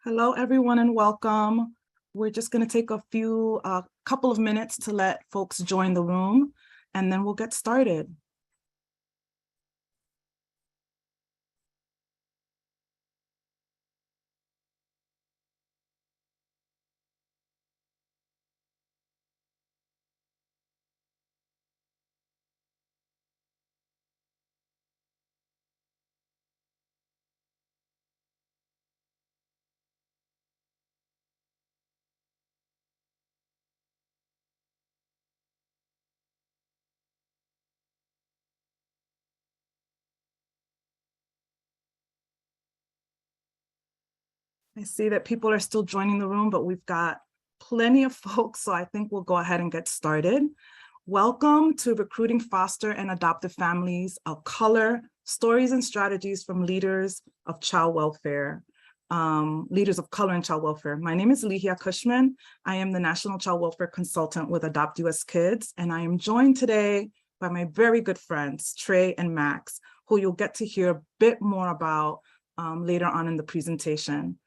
Hello, everyone, and welcome. We're just going to take a couple of minutes to let folks join the room, and then we'll get started. I see that people are still joining the room, but we've got plenty of folks, so I think we'll go ahead and get started. Welcome to Recruiting Foster and Adoptive Families of Color, Stories and Strategies from Leaders of Child Welfare, Leaders of Color in Child Welfare. My name is Ligia Cushman. I am the National Child Welfare Consultant with AdoptUSKids, and I am joined today by my very good friends, Trey and Max, who you'll get to hear a bit more about later on in the presentation.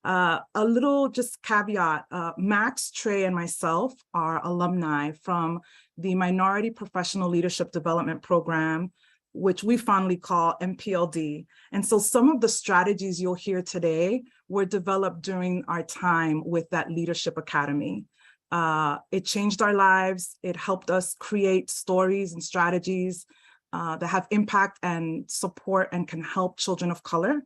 A little just caveat, Max, Trey, and myself are alumni from the Minority Professional Leadership Development Program, which we fondly call MPLD. And so some of the strategies you'll hear today were developed during our time with that Leadership Academy. It changed our lives. It helped us create stories and strategies that have impact and support and can help children of color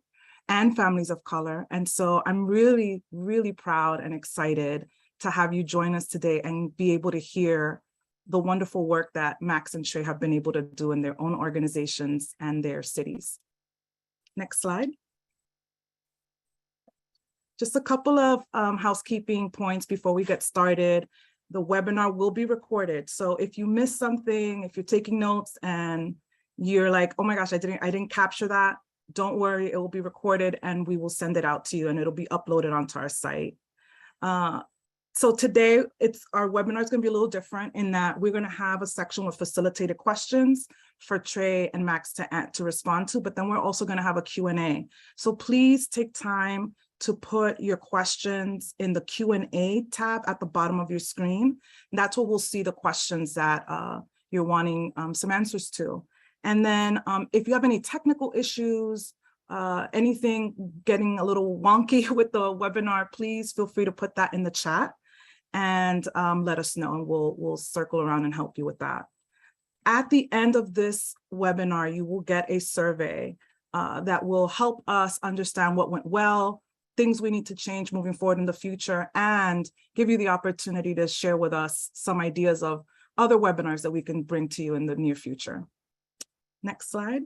and families of color. And so I'm really, really proud and excited to have you join us today and be able to hear the wonderful work that Max and Trey have been able to do in their own organizations and their cities. Next slide. Just a couple of housekeeping points before we get started. The webinar will be recorded. So if you missed something, if you're taking notes and you're like, oh my gosh, I didn't capture that, don't worry, it will be recorded and we will send it out to you and it'll be uploaded onto our site. So today, our webinar is going to be a little different in that we're going to have a section with facilitated questions for Trey and Max to respond to, but then we're also going to have a Q&A. So please take time to put your questions in the Q&A tab at the bottom of your screen. And that's where we'll see the questions that you're wanting some answers to. And then if you have any technical issues, anything getting a little wonky with the webinar, please feel free to put that in the chat and let us know, and we'll circle around and help you with that. At the end of this webinar, you will get a survey that will help us understand what went well, things we need to change moving forward in the future, and give you the opportunity to share with us some ideas of other webinars that we can bring to you in the near future. Next slide.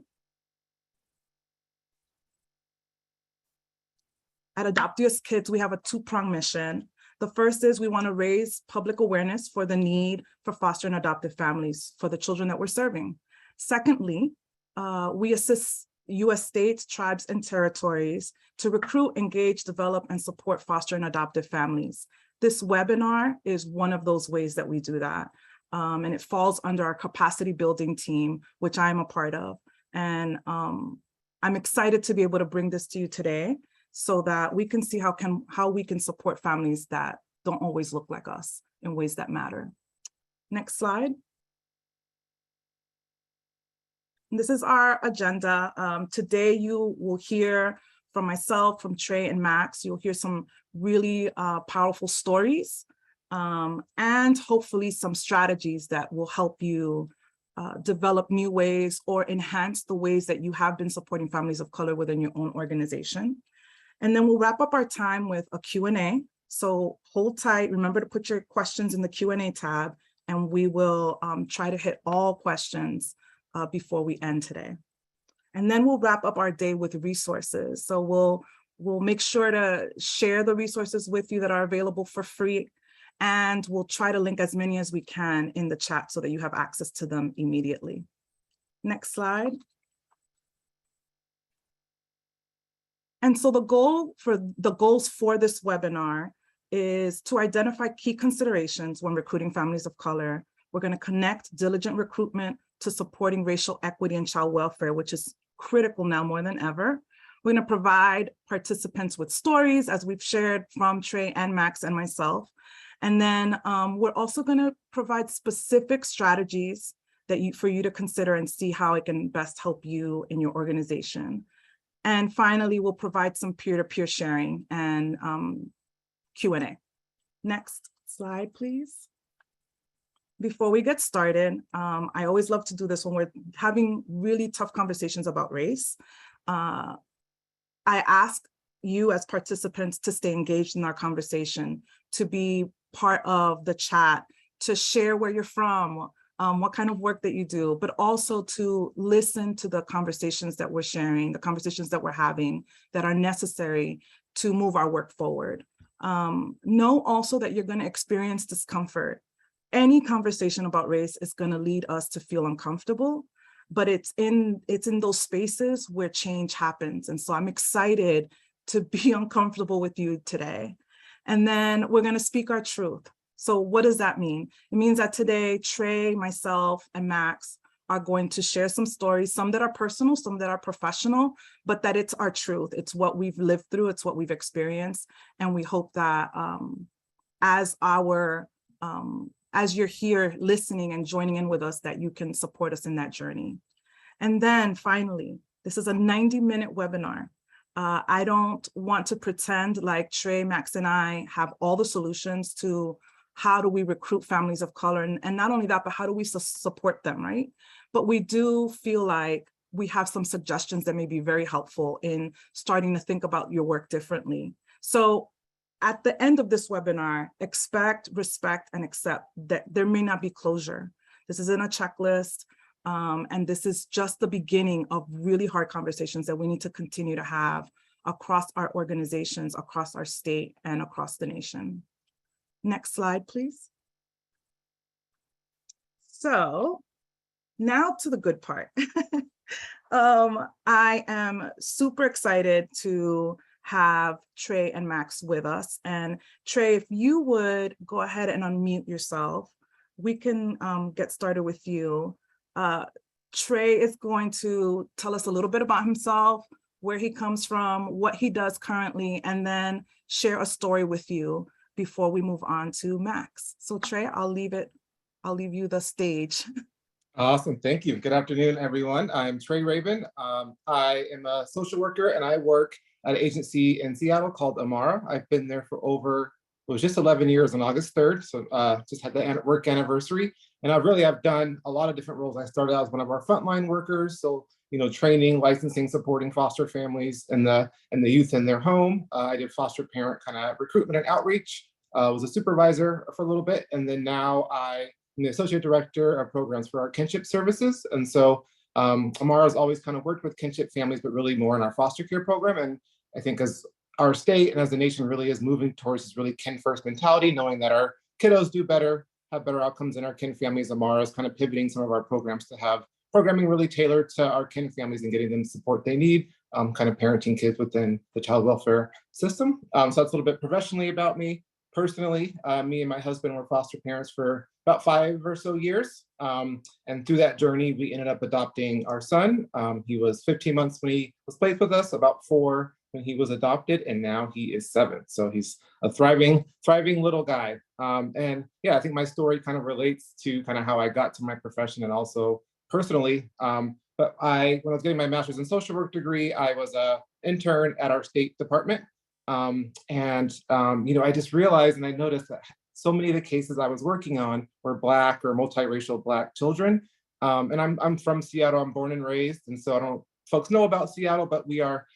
At AdoptUSKids, we have a two-pronged mission. The first is we want to raise public awareness for the need for foster and adoptive families for the children that we're serving. Secondly, we assist U.S. states, tribes, and territories to recruit, engage, develop, and support foster and adoptive families. This webinar is one of those ways that we do that. And it falls under our capacity building team, which I'm a part of. And I'm excited to be able to bring this to you today so that we can see how we can support families that don't always look like us in ways that matter. Next slide. And this is our agenda. Today you will hear from myself, from Trey and Max. You'll hear some really powerful stories. And hopefully some strategies that will help you develop new ways or enhance the ways that you have been supporting families of color within your own organization. And then we'll wrap up our time with a Q&A. So hold tight, remember to put your questions in the Q&A tab, and we will try to hit all questions before we end today. And then we'll wrap up our day with resources. So we'll make sure to share the resources with you that are available for free. And we'll try to link as many as we can in the chat so that you have access to them immediately. Next slide. And so the goals for this webinar is to identify key considerations when recruiting families of color. We're going to connect diligent recruitment to supporting racial equity and child welfare, which is critical now more than ever. We're going to provide participants with stories, as we've shared from Trey and Max and myself. And then we're also going to provide specific strategies for you to consider and see how it can best help you in your organization. And finally, we'll provide some peer-to-peer sharing and Q&A. Next slide, please. Before we get started, I always love to do this when we're having really tough conversations about race. I ask you as participants to stay engaged in our conversation, to be part of the chat, to share where you're from, what kind of work that you do, but also to listen to the conversations that we're sharing, the conversations that we're having that are necessary to move our work forward. Know also that you're going to experience discomfort. Any conversation about race is going to lead us to feel uncomfortable, but it's in those spaces where change happens. And so I'm excited to be uncomfortable with you today. And then we're going to speak our truth. So what does that mean? It means that today, Trey, myself, and Max are going to share some stories, some that are personal, some that are professional, but that it's our truth. It's what we've lived through. It's what we've experienced. And we hope that as you're here listening and joining in with us, that you can support us in that journey. And then finally, this is a 90-minute webinar. I don't want to pretend like Trey, Max, and I have all the solutions to how do we recruit families of color, and not only that, but how do we support them, right? But we do feel like we have some suggestions that may be very helpful in starting to think about your work differently. So at the end of this webinar, expect, respect, and accept that there may not be closure. This isn't a checklist. And this is just the beginning of really hard conversations that we need to continue to have across our organizations, across our state, and across the nation. Next slide, please. So now to the good part. I am super excited to have Trey and Max with us. And Trey, if you would go ahead and unmute yourself, we can get started with you. Trey is going to tell us a little bit about himself, where he comes from, what he does currently, and then share a story with you before we move on to Max. So Trey, I'll leave you the stage. Awesome, thank you. Good afternoon, everyone. I'm Trey Rabun. I am a social worker and I work at an agency in Seattle called Amara. I've been there for it was just 11 years on August 3rd. So just had the work anniversary. And I've done a lot of different roles. I started out as one of our frontline workers. So, training, licensing, supporting foster families and the youth in their home. I did foster parent kind of recruitment and outreach. Was a supervisor for a little bit. And then now I'm the associate director of programs for our kinship services. And so Amara's always kind of worked with kinship families, but really more in our foster care program. And I think as our state and as the nation really is moving towards this really kin first mentality, knowing that our kiddos do better, have better outcomes in our kin families, Amara is kind of pivoting some of our programs to have programming really tailored to our kin families and getting them the support they need, kind of parenting kids within the child welfare system. So that's a little bit professionally about me. Personally, me and my husband were foster parents for about 5 or so years. And through that journey, we ended up adopting our son. He was 15 months when he was placed with us, about 4 when he was adopted, and now he is 7. So he's a thriving little guy. And yeah, I think my story kind of relates to kind of how I got to my profession and also personally. But when I was getting my master's in social work degree, I was an intern at our state department. I just realized and I noticed that so many of the cases I was working on were Black or multiracial Black children. And I'm from Seattle, I'm born and raised. And so I don't folks know about Seattle, but we are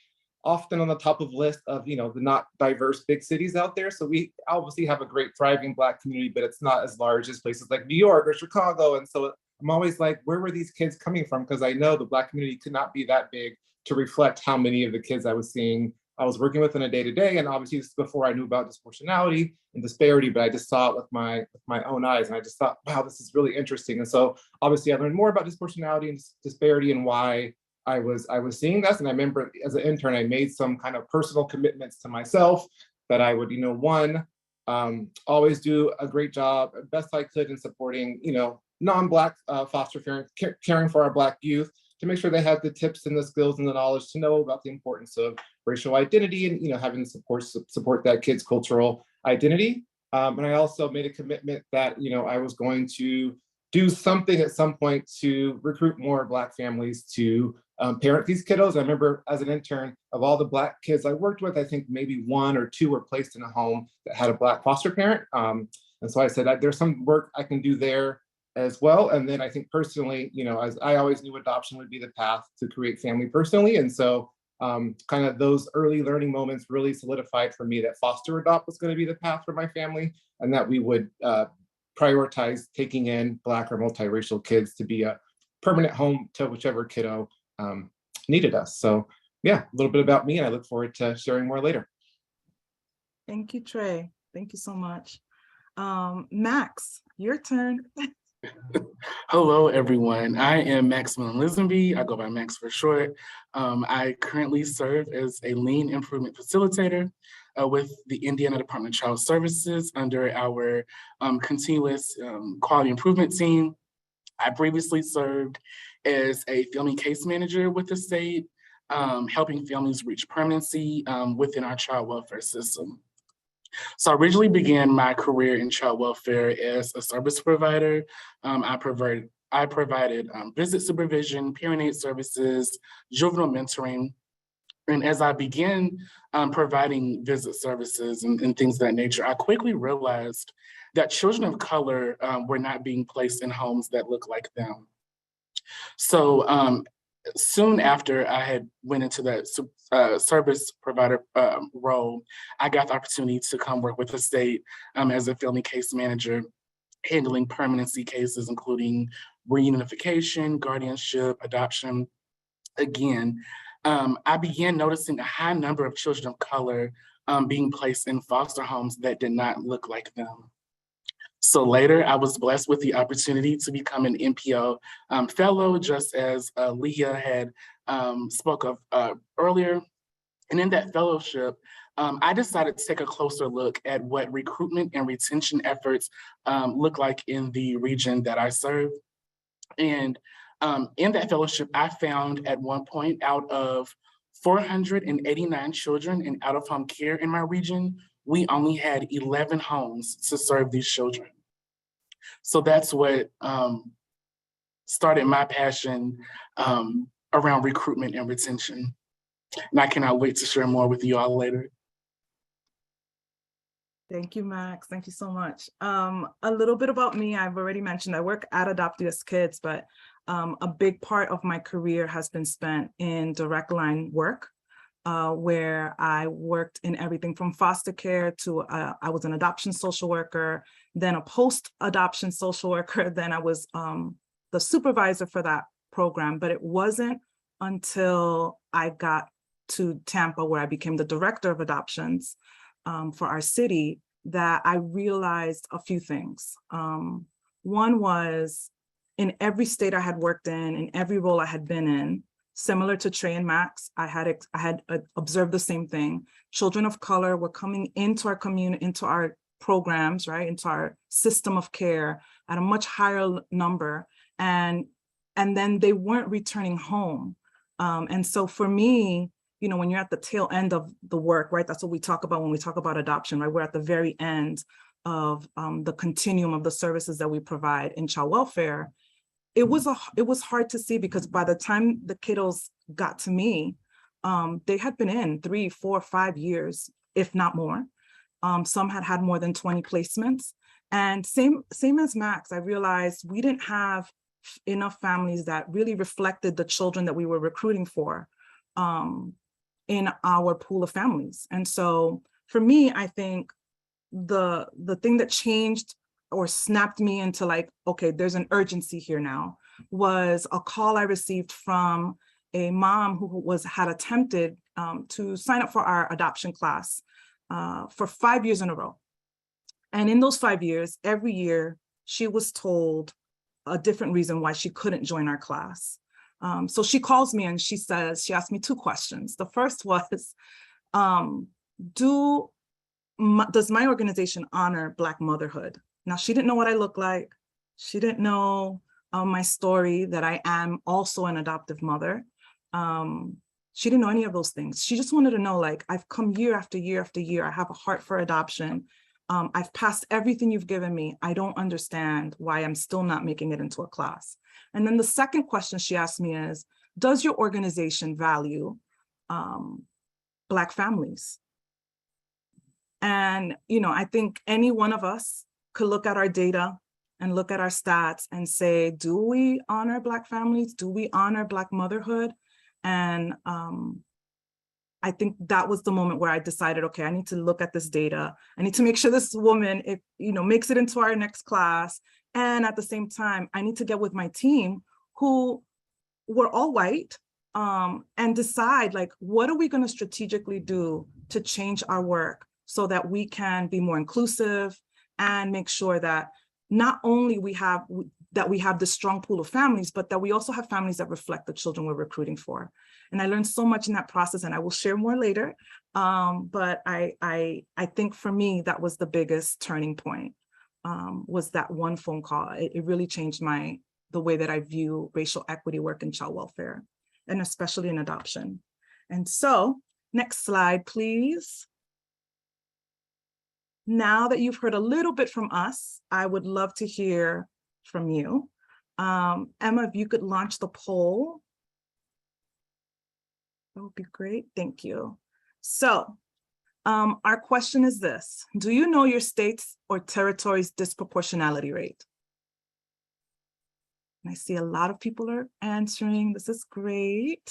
often on the top of list of, the not diverse big cities out there. So we obviously have a great thriving Black community, but it's not as large as places like New York or Chicago. And so I'm always like, where were these kids coming from? Because I know the Black community could not be that big to reflect how many of the kids I was seeing I was working with in a day-to-day. And obviously this is before I knew about disproportionality and disparity, but I just saw it with my own eyes. And I just thought, wow, this is really interesting. And so obviously I learned more about disproportionality and disparity and why I was seeing this. And I remember as an intern, I made some kind of personal commitments to myself that I would, always do a great job, best I could in supporting, non-Black foster parents, caring for our Black youth, to make sure they had the tips and the skills and the knowledge to know about the importance of racial identity and, having support that kid's cultural identity. And I also made a commitment that, I was going to do something at some point to recruit more Black families to parent these kiddos. I remember as an intern, of all the Black kids I worked with, I think maybe 1 or 2 were placed in a home that had a Black foster parent. And so I said, there's some work I can do there as well. And then I think personally, as I always knew adoption would be the path to create family personally. And so kind of those early learning moments really solidified for me that foster adopt was going to be the path for my family, and that we would prioritize taking in Black or multiracial kids to be a permanent home to whichever kiddo needed us. So yeah, a little bit about me, and I look forward to sharing more later. Thank you, Trey. Thank you so much. Max, your turn. Hello, everyone. I am Maximillian Lisembee. I go by Max for short. I currently serve as a lean improvement facilitator with the Indiana Department of Child Services under our continuous quality improvement team. I previously served as a family case manager with the state, helping families reach permanency within our child welfare system. So I originally began my career in child welfare as a service provider. I provided visit supervision, parent aid services, juvenile mentoring. And as I began providing visit services and things of that nature, I quickly realized that children of color were not being placed in homes that look like them. So soon after I had went into that service provider role, I got the opportunity to come work with the state as a family case manager, handling permanency cases, including reunification, guardianship, adoption. Again, I began noticing a high number of children of color being placed in foster homes that did not look like them. So later, I was blessed with the opportunity to become an NPO fellow, just as Lihia had spoke of earlier. And in that fellowship, I decided to take a closer look at what recruitment and retention efforts look like in the region that I serve. And in that fellowship, I found at one point, out of 489 children in out-of-home care in my region, we only had 11 homes to serve these children. So that's what started my passion around recruitment and retention. And I cannot wait to share more with you all later. Thank you, Max. Thank you so much. A little bit about me. I've already mentioned I work at AdoptUSKids, but a big part of my career has been spent in direct line work, where I worked in everything from foster care to I was an adoption social worker, then a post-adoption social worker, then I was the supervisor for that program. But it wasn't until I got to Tampa, where I became the director of adoptions for our city, that I realized a few things. One was, in every state I had worked in every role I had been in, similar to Trey and Max, I had observed the same thing. Children of color were coming into our community, into our programs, right, into our system of care at a much higher number, and then they weren't returning home. And so for me, when you're at the tail end of the work, right, that's what we talk about when we talk about adoption, right? We're at the very end of the continuum of the services that we provide in child welfare. It was hard to see, because by the time the kiddos got to me, they had been in 3, 4, 5 years, if not more. Some had more than 20 placements. And same as Max, I realized we didn't have enough families that really reflected the children that we were recruiting for in our pool of families. And so for me, I think the thing that changed or snapped me into like, okay, there's an urgency here now, was a call I received from a mom who had attempted to sign up for our adoption class for 5 years in a row. And in those 5 years, every year, she was told a different reason why she couldn't join our class. So she calls me and she asked me 2 questions. The first was, does my organization honor Black motherhood? Now, she didn't know what I looked like. She didn't know my story that I am also an adoptive mother. She didn't know any of those things. She just wanted to know, like, I've come year after year after year. I have a heart for adoption. I've passed everything you've given me. I don't understand why I'm still not making it into a class. And then the second question she asked me is, does your organization value Black families? And, you know, I think any one of us could look at our data and look at our stats and say, do we honor Black families? Do we honor Black motherhood? And I think that was the moment where I decided, okay, I need to look at this data. I need to make sure this woman, if, you know, makes it into our next class. And at the same time, I need to get with my team who were all white and decide, like, what are we going to strategically do to change our work so that we can be more inclusive and make sure that not only we have this strong pool of families, but that we also have families that reflect the children we're recruiting for. And I learned so much in that process, and I will share more later. But I think for me, that was the biggest turning point, was that one phone call. It really changed the way that I view racial equity work in child welfare, and especially in adoption. And so, next slide, please. Now that you've heard a little bit from us, I would love to hear from you. Emma, if you could launch the poll, that would be great. Thank you. So our question is this: do you know your state's or territory's disproportionality rate? And I see a lot of people are answering. This is great.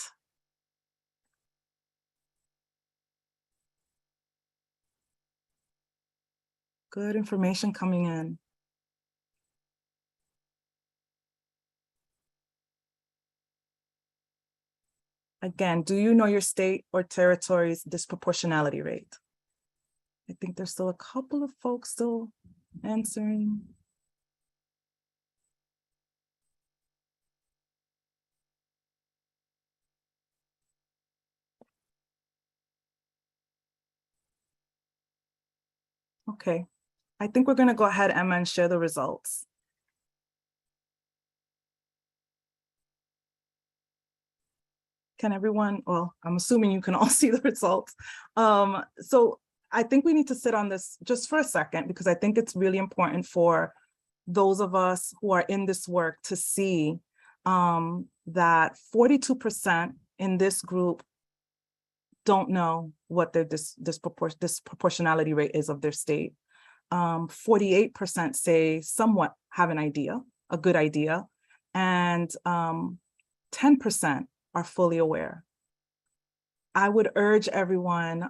Good information coming in. Again, do you know your state or territory's disproportionality rate? I think there's still a couple of folks still answering. Okay, I think we're going to go ahead, Emma, and share the results. Can everyone, well, I'm assuming you can all see the results. So I think we need to sit on this just for a second, because I think it's really important for those of us who are in this work to see that 42% in this group don't know what their disproportionality rate is of their state. 48% say somewhat have an idea, a good idea, and 10% are fully aware. I would urge everyone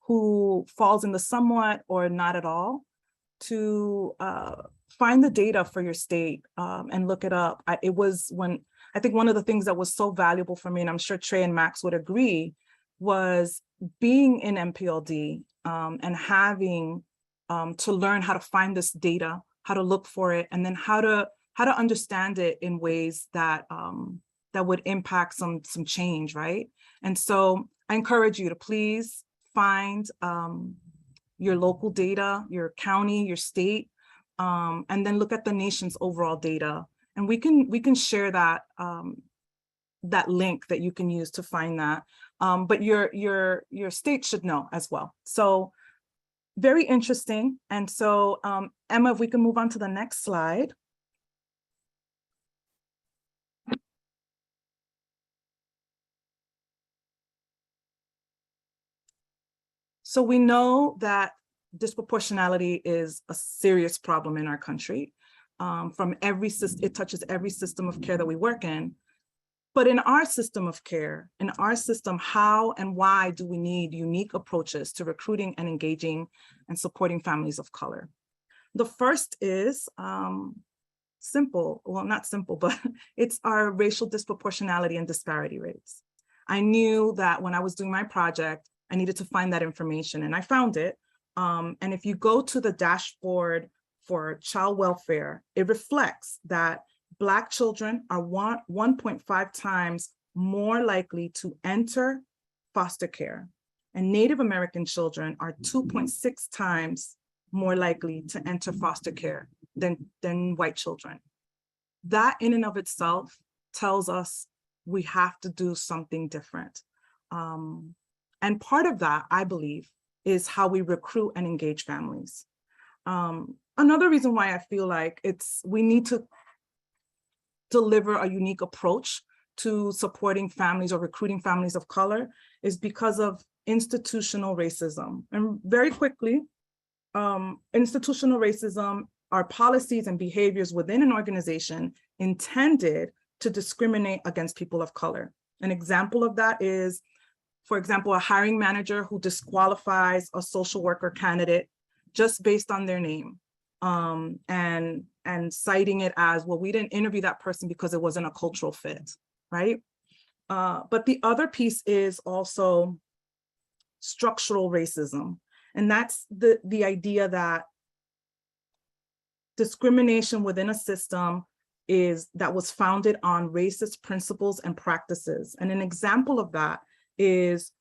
who falls in the somewhat or not at all to find the data for your state and look it up. I think one of the things that was so valuable for me, and I'm sure Trey and Max would agree, was being in MPLD and having to learn how to find this data, how to look for it, and then how to understand it in ways that that would impact some change, right? And so I encourage you to please find your local data, your county, your state, and then look at the nation's overall data. And we can share that that link that you can use to find that. But your state should know as well. So very interesting. And so Emma, if we can move on to the next slide. So we know that disproportionality is a serious problem in our country. From every system, it touches every system of care that we work in. But in our system of care, in our system, how and why do we need unique approaches to recruiting and engaging and supporting families of color? The first is simple, well, not simple, but it's our racial disproportionality and disparity rates. I knew that when I was doing my project, I needed to find that information, and I found it. And if you go to the dashboard for child welfare, it reflects that Black children are 1.5 times more likely to enter foster care, and Native American children are 2.6 times more likely to enter foster care than white children. that in and of itself tells us we have to do something different. And part of that, I believe, is how we recruit and engage families. Another reason why I feel like we need to deliver a unique approach to supporting families or recruiting families of color is because of institutional racism. And very quickly, institutional racism are policies and behaviors within an organization intended to discriminate against people of color. An example of that is, for example, a hiring manager who disqualifies a social worker candidate just based on their name, and citing it as, well, we didn't interview that person because it wasn't a cultural fit, right? But the other piece is also structural racism. And that's the idea that discrimination within a system that was founded on racist principles and practices. And an example of that is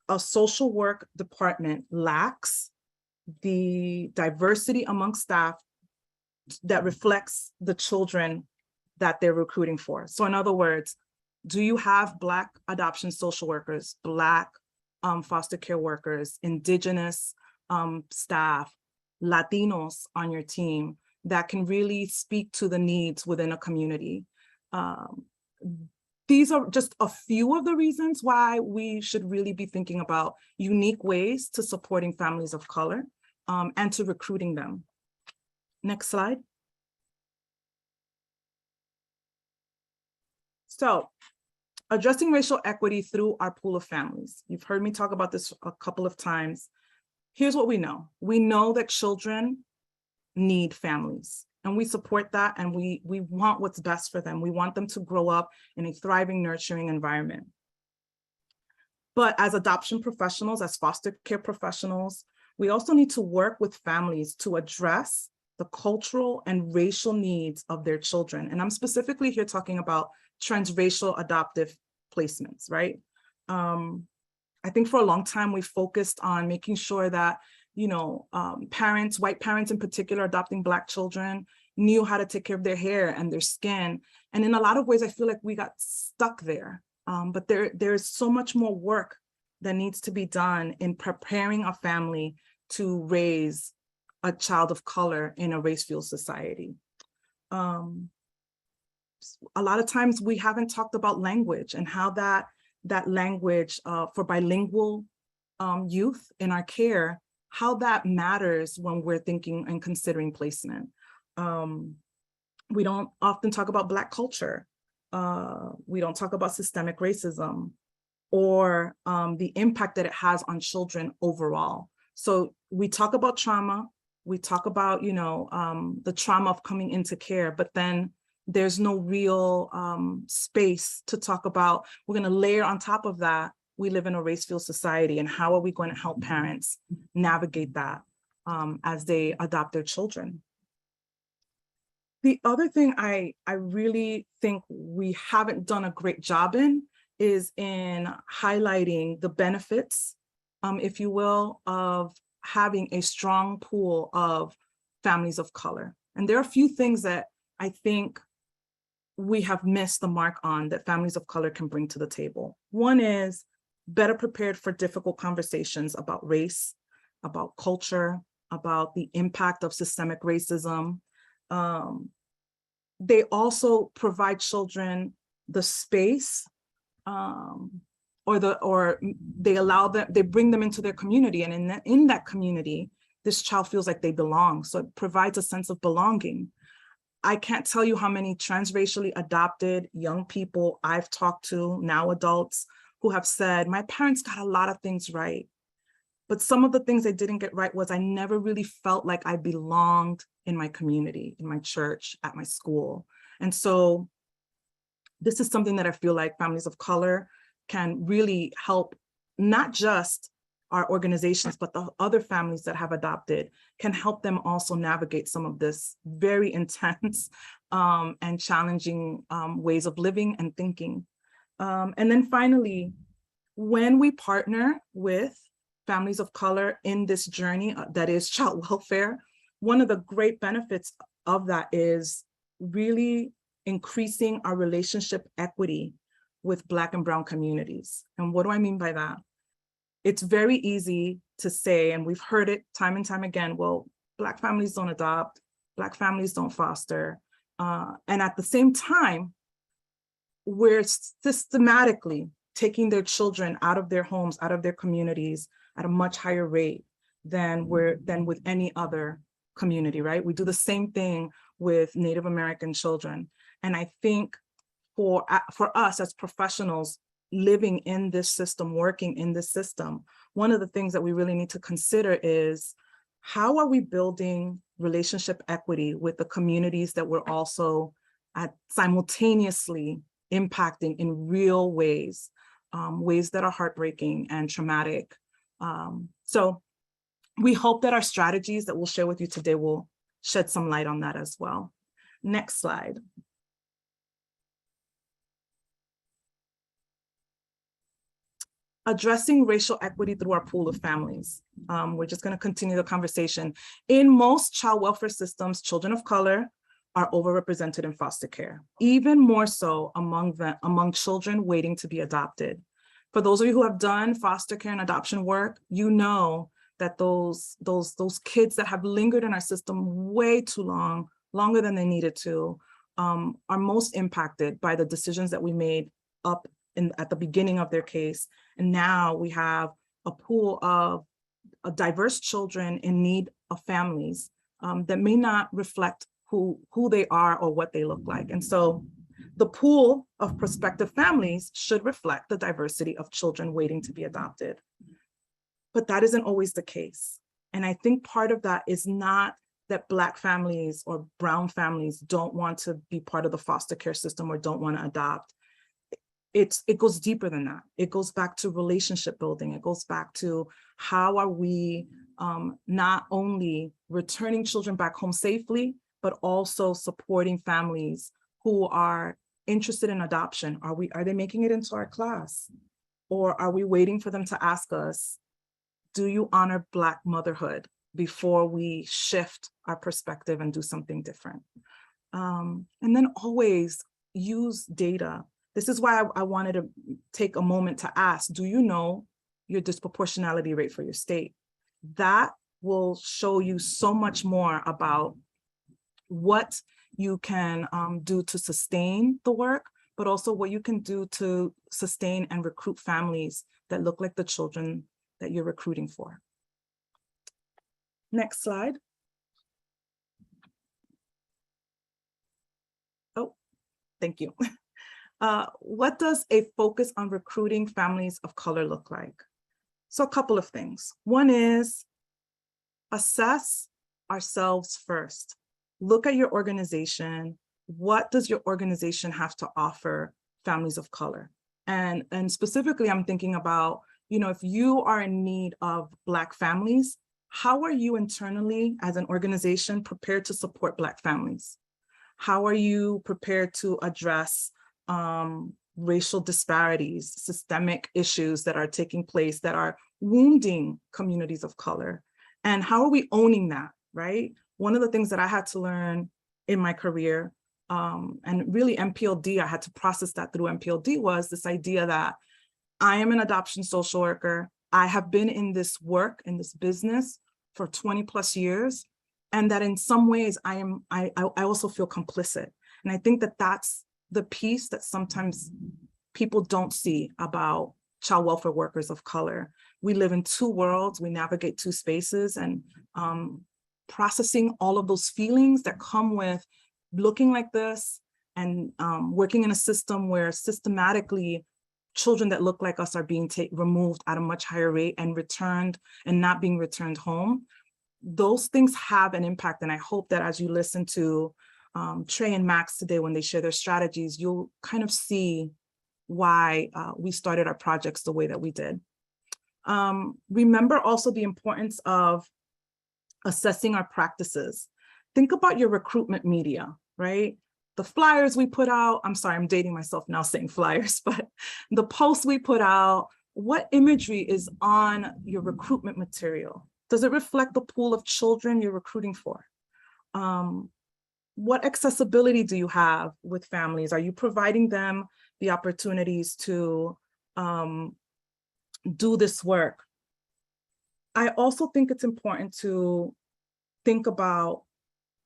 a social work department lacks the diversity among staff that reflects the children that they're recruiting for. So in other words, do you have Black adoption social workers, Black foster care workers, Indigenous staff, Latinos on your team that can really speak to the needs within a community? These are just a few of the reasons why we should really be thinking about unique ways to supporting families of color and to recruiting them. Next slide. So, addressing racial equity through our pool of families. You've heard me talk about this a couple of times. Here's what we know. We know that children need families, and we support that, and we want what's best for them. We want them to grow up in a thriving, nurturing environment. But as adoption professionals, as foster care professionals, we also need to work with families to address the cultural and racial needs of their children. And I'm specifically here talking about transracial adoptive placements, right? I think for a long time, we focused on making sure that, parents, white parents in particular, adopting Black children, knew how to take care of their hair and their skin. And in a lot of ways, I feel like we got stuck there. But there's so much more work that needs to be done in preparing a family to raise a child of color in a race-fueled society. A lot of times we haven't talked about language and how that language for bilingual youth in our care, how that matters when we're thinking and considering placement. We don't often talk about Black culture. We don't talk about systemic racism or the impact that it has on children overall. So we talk about trauma, we talk about, the trauma of coming into care, but then there's no real space to talk about. We're going to layer on top of that, we live in a race-fueled society, and how are we going to help parents navigate that as they adopt their children? The other thing I really think we haven't done a great job in is in highlighting the benefits, if you will, of having a strong pool of families of color. And there are a few things that I think we have missed the mark on that families of color can bring to the table. One is better prepared for difficult conversations about race, about culture, about the impact of systemic racism. They also provide children the space, or they bring them into their community, and in that community, this child feels like they belong. So it provides a sense of belonging. I can't tell you how many transracially adopted young people I've talked to, now adults, who have said, my parents got a lot of things right, but some of the things they didn't get right was I never really felt like I belonged in my community, in my church, at my school. And so this is something that I feel like families of color can really help, not just our organizations, but the other families that have adopted can help them also navigate some of this very intense and challenging ways of living and thinking. And then finally, when we partner with families of color in this journey that is child welfare, one of the great benefits of that is really increasing our relationship equity with Black and Brown communities. And what do I mean by that? It's very easy to say, and we've heard it time and time again, well, Black families don't adopt, Black families don't foster. And at the same time, we're systematically taking their children out of their homes, out of their communities at a much higher rate than with any other community, right? We do the same thing with Native American children. And I think for us as professionals living in this system, working in this system, one of the things that we really need to consider is how are we building relationship equity with the communities that we're also simultaneously impacting in real ways, ways that are heartbreaking and traumatic. So we hope that our strategies that we'll share with you today will shed some light on that as well. Next slide. Addressing racial equity through our pool of families. We're just going to continue the conversation. In most child welfare systems, children of color are overrepresented in foster care, even more so among children waiting to be adopted. For those of you who have done foster care and adoption work, you know that those kids that have lingered in our system way too long, longer than they needed to, are most impacted by the decisions that we made at the beginning of their case. And now we have a pool of diverse children in need of families that may not reflect who they are or what they look like. And so the pool of prospective families should reflect the diversity of children waiting to be adopted. But that isn't always the case. And I think part of that is not that Black families or Brown families don't want to be part of the foster care system or don't want to adopt. It goes deeper than that. It goes back to relationship building. It goes back to how are we not only returning children back home safely, but also supporting families who are interested in adoption. Are they making it into our class? Or are we waiting for them to ask us, do you honor Black motherhood before we shift our perspective and do something different? And then always use data. This is why I wanted to take a moment to ask, do you know your disproportionality rate for your state? That will show you so much more about what you can do to sustain the work, but also what you can do to sustain and recruit families that look like the children that you're recruiting for. Next slide. Oh, thank you. What does a focus on recruiting families of color look like? So a couple of things. One is assess ourselves first. Look at your organization. What does your organization have to offer families of color? And specifically, I'm thinking about, if you are in need of Black families, how are you internally as an organization prepared to support Black families? How are you prepared to address racial disparities, systemic issues that are taking place that are wounding communities of color? And how are we owning that, right? One of the things that I had to learn in my career, and really MPLD, I had to process that through MPLD, was this idea that I am an adoption social worker. I have been in this work, in this business for 20 plus years. And that in some ways I also feel complicit. And I think that that's the piece that sometimes people don't see about child welfare workers of color. We live in two worlds, we navigate two spaces, and processing all of those feelings that come with looking like this and working in a system where systematically children that look like us are being removed at a much higher rate and returned and not being returned home. Those things have an impact. And I hope that as you listen to Trey and Max today, when they share their strategies, you'll kind of see why we started our projects the way that we did. Remember also the importance of assessing our practices. Think about your recruitment media, right? The flyers we put out, I'm sorry, I'm dating myself now saying flyers, but the posts we put out, what imagery is on your recruitment material? Does it reflect the pool of children you're recruiting for? what accessibility do you have with families? Are you providing them the opportunities to do this work? I also think it's important to think about,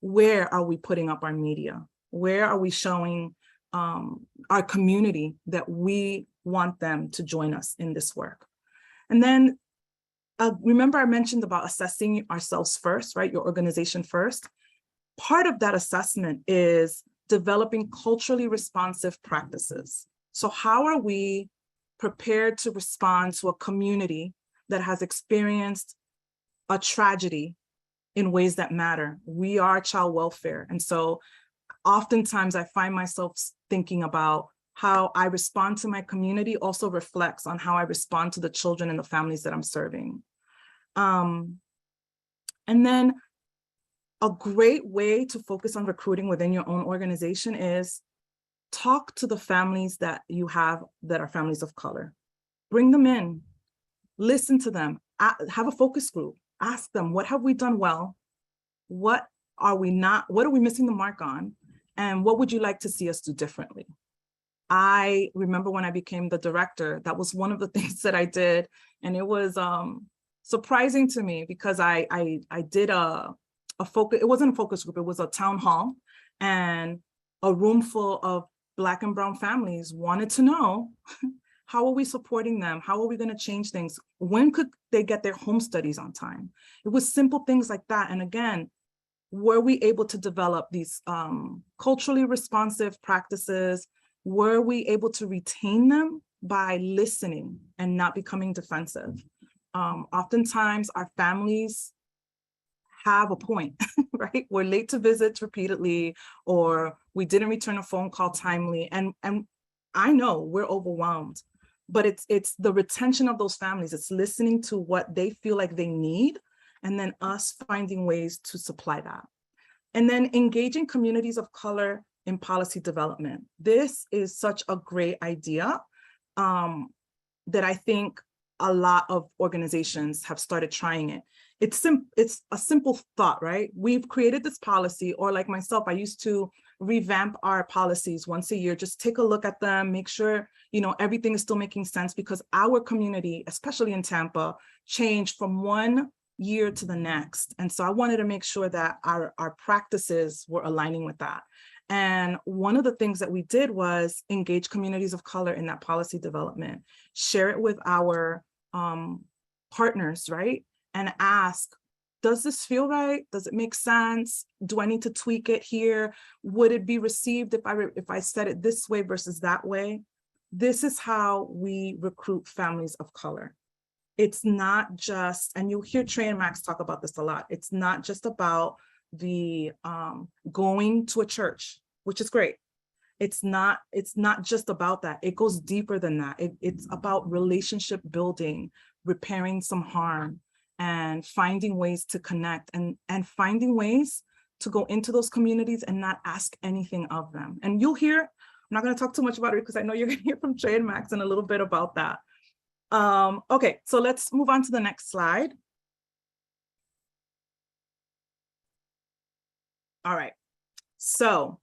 where are we putting up our media? Where are we showing our community that we want them to join us in this work? And then remember I mentioned about assessing ourselves first, right? Your organization first. Part of that assessment is developing culturally responsive practices. So how are we prepared to respond to a community that has experienced a tragedy in ways that matter? We are child welfare. And so oftentimes I find myself thinking about how I respond to my community also reflects on how I respond to the children and the families that I'm serving. And then a great way to focus on recruiting within your own organization is talk to the families that you have that are families of color. Bring them in, listen to them, have a focus group, ask them, what have we done well? What are we missing the mark on? And what would you like to see us do differently? I remember when I became the director, that was one of the things that I did. And it was surprising to me because I did a focus, it wasn't a focus group, it was a town hall, and a room full of Black and Brown families wanted to know, how are we supporting them? How are we going to change things? When could they get their home studies on time? It was simple things like that. And again, were we able to develop these culturally responsive practices? Were we able to retain them by listening and not becoming defensive? Oftentimes our families have a point, right? We're late to visits repeatedly, or we didn't return a phone call timely. And I know we're overwhelmed, but it's the retention of those families. It's listening to what they feel like they need, and then us finding ways to supply that. And then engaging communities of color in policy development. This is such a great idea that I think a lot of organizations have started trying it. It's a simple thought, right? We've created this policy, or like myself, I used to revamp our policies once a year, just take a look at them, make sure, everything is still making sense, because our community, especially in Tampa, changed from one year to the next. And so I wanted to make sure that our practices were aligning with that. And one of the things that we did was engage communities of color in that policy development, share it with our partners, right? And ask, does this feel right? Does it make sense? Do I need to tweak it here? Would it be received if I said it this way versus that way? This is how we recruit families of color. It's not just, and you'll hear Trey and Max talk about this a lot, it's not just about the going to a church, which is great. It's not just about that. It goes deeper than that. It's about relationship building, repairing some harm, and finding ways to connect, and finding ways to go into those communities and not ask anything of them. And you'll hear, I'm not going to talk too much about it because I know you're going to hear from Trey and Max in a little bit about that. Okay, so let's move on to the next slide. All right, so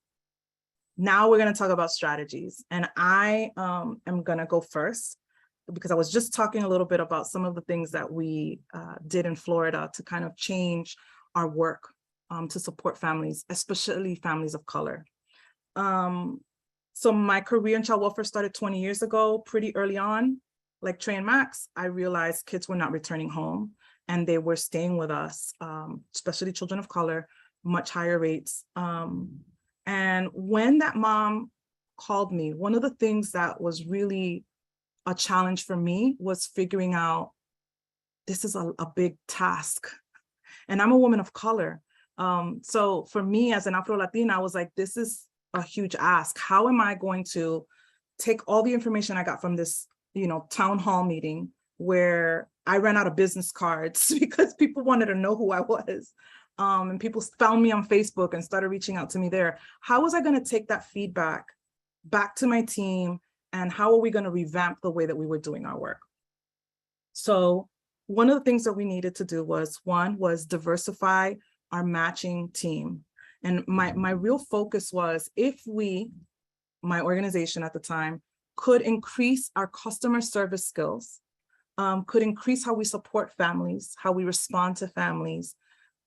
now we're going to talk about strategies, and I am going to go first because I was just talking a little bit about some of the things that we did in Florida to kind of change our work to support families, especially families of color. So my career in child welfare started 20 years ago, pretty early on. Like Trey and Max, I realized kids were not returning home, and they were staying with us, especially children of color, much higher rates. And when that mom called me, one of the things that was really a challenge for me was figuring out, this is a big task. And I'm a woman of color. So for me as an Afro-Latina, I was like, this is a huge ask. How am I going to take all the information I got from this, town hall meeting where I ran out of business cards because people wanted to know who I was. And people found me on Facebook and started reaching out to me there. How was I going to take that feedback back to my team? And how are we going to revamp the way that we were doing our work? So one of the things that we needed to do was, one was diversify our matching team. And my real focus was if we, my organization at the time, could increase our customer service skills, could increase how we support families, how we respond to families,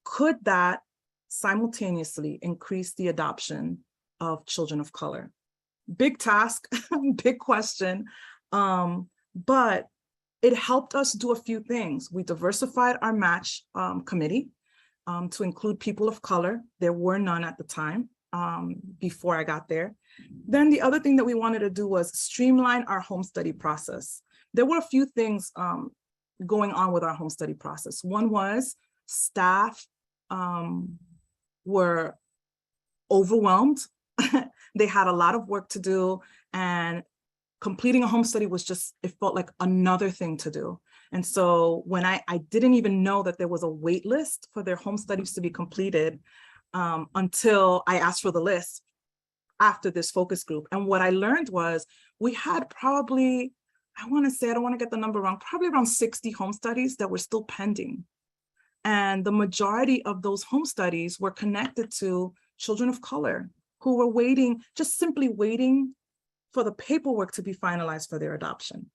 could that simultaneously increase the adoption of children of color? Big task, big question, but it helped us do a few things. We diversified our match committee to include people of color. There were none at the time before I got there. Then the other thing that we wanted to do was streamline our home study process. There were a few things going on with our home study process. One was staff were overwhelmed. They had a lot of work to do, and completing a home study was just, it felt like another thing to do. And so when I didn't even know that there was a wait list for their home studies to be completed until I asked for the list after this focus group. And what I learned was we had probably, I want to say, I don't want to get the number wrong, probably around 60 home studies that were still pending. And the majority of those home studies were connected to children of color who were waiting, just simply waiting for the paperwork to be finalized for their adoption.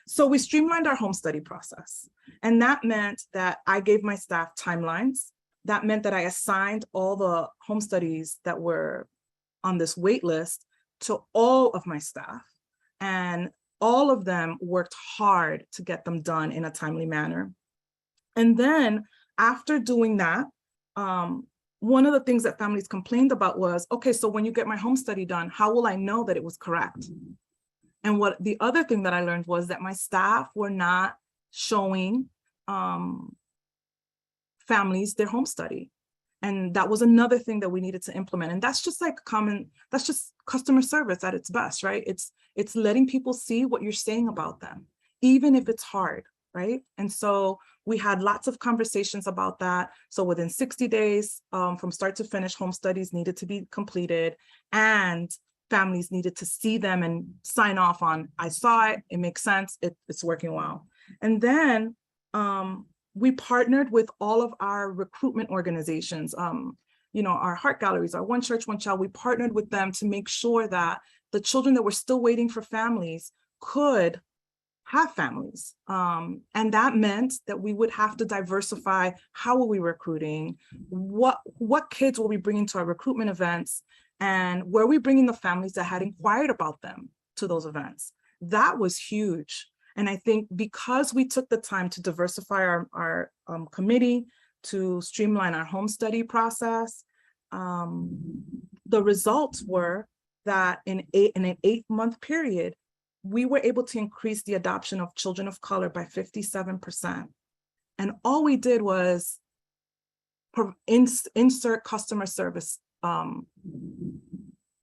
So we streamlined our home study process. And that meant that I gave my staff timelines. That meant that I assigned all the home studies that were on this wait list to all of my staff. And all of them worked hard to get them done in a timely manner. And then after doing that, one of the things that families complained about was, okay, so when you get my home study done, how will I know that it was correct? And what the other thing that I learned was that my staff were not showing families their home study. And that was another thing that we needed to implement. And that's just like that's just customer service at its best, right? It's letting people see what you're saying about them, even if it's hard, right? And so we had lots of conversations about that. So within 60 days, from start to finish, home studies needed to be completed, and families needed to see them and sign off on, I saw it, it makes sense, it's working well. And then we partnered with all of our recruitment organizations, our heart galleries, our One Church, One Child. We partnered with them to make sure that the children that were still waiting for families could have families. And that meant that we would have to diversify how are we recruiting, what kids were we bringing to our recruitment events, and were we bringing the families that had inquired about them to those events. That was huge. And I think because we took the time to diversify our committee, to streamline our home study process, the results were that in an 8-month period, we were able to increase the adoption of children of color by 57%. And all we did was insert customer service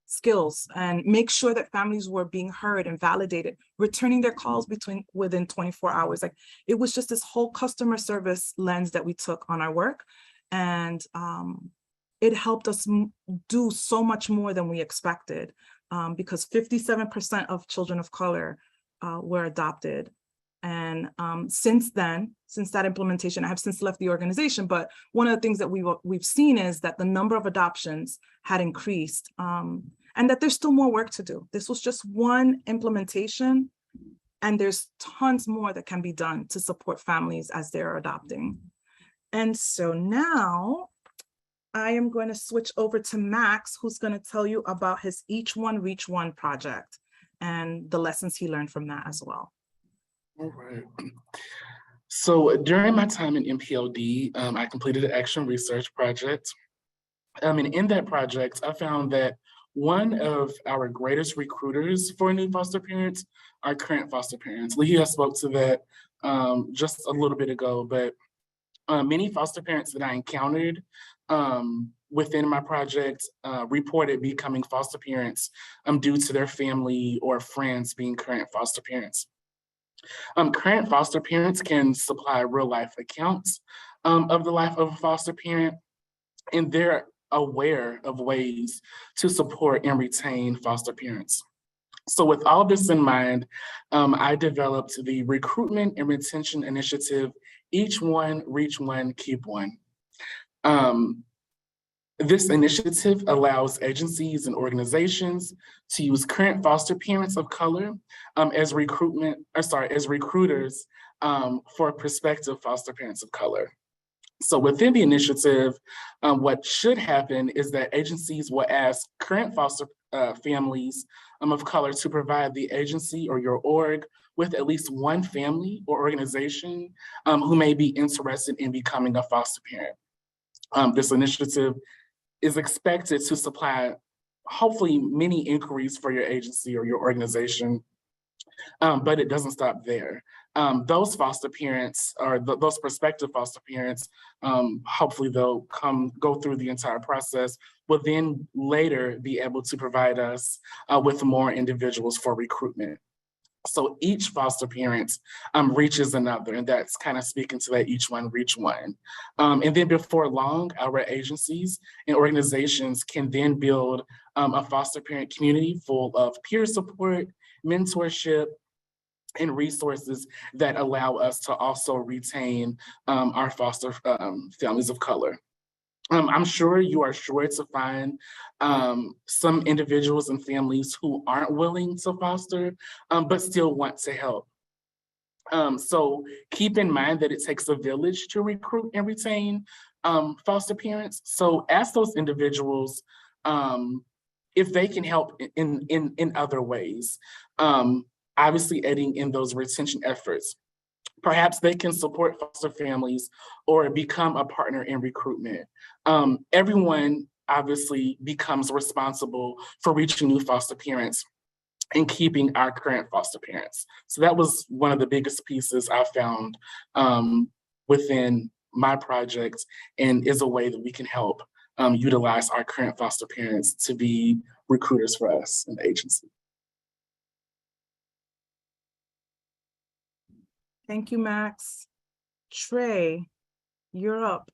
skills and make sure that families were being heard and validated, returning their calls within 24 hours. Like, it was just this whole customer service lens that we took on our work. And it helped us do so much more than we expected, because 57% of children of color were adopted. And since that implementation, I have since left the organization, but one of the things that we've seen is that the number of adoptions had increased, and that there's still more work to do. This was just one implementation, and there's tons more that can be done to support families as they're adopting. And so now I am going to switch over to Max, who's going to tell you about his Each One Reach One project and the lessons he learned from that as well. All right. So during my time in MPLD, I completed an action research project. And in that project, I found that one of our greatest recruiters for new foster parents are current foster parents. Lihia spoke to that just a little bit ago, but many foster parents that I encountered within my project reported becoming foster parents due to their family or friends being current foster parents. Current foster parents can supply real life accounts of the life of a foster parent, and they're aware of ways to support and retain foster parents. So with all this in mind, I developed the Recruitment and Retention Initiative, Each One, Reach One, Keep One. This initiative allows agencies and organizations to use current foster parents of color as recruiters for prospective foster parents of color. So within the initiative, what should happen is that agencies will ask current foster families of color to provide the agency or your org with at least one family or organization who may be interested in becoming a foster parent. This initiative is expected to supply hopefully many inquiries for your agency or your organization, but it doesn't stop there. Those foster parents or those prospective foster parents, hopefully they'll go through the entire process, will then later be able to provide us with more individuals for recruitment. So each foster parent reaches another, and that's kind of speaking to that each one reach one. And then before long, our agencies and organizations can then build a foster parent community full of peer support, mentorship, and resources that allow us to also retain our foster families of color. I'm sure you are sure to find some individuals and families who aren't willing to foster, but still want to help. So keep in mind that it takes a village to recruit and retain foster parents. So ask those individuals if they can help in other ways, obviously aiding in those retention efforts. Perhaps they can support foster families or become a partner in recruitment. Everyone obviously becomes responsible for reaching new foster parents and keeping our current foster parents. So that was one of the biggest pieces I found within my project, and is a way that we can help utilize our current foster parents to be recruiters for us in the agency. Thank you, Max. Trey, you're up.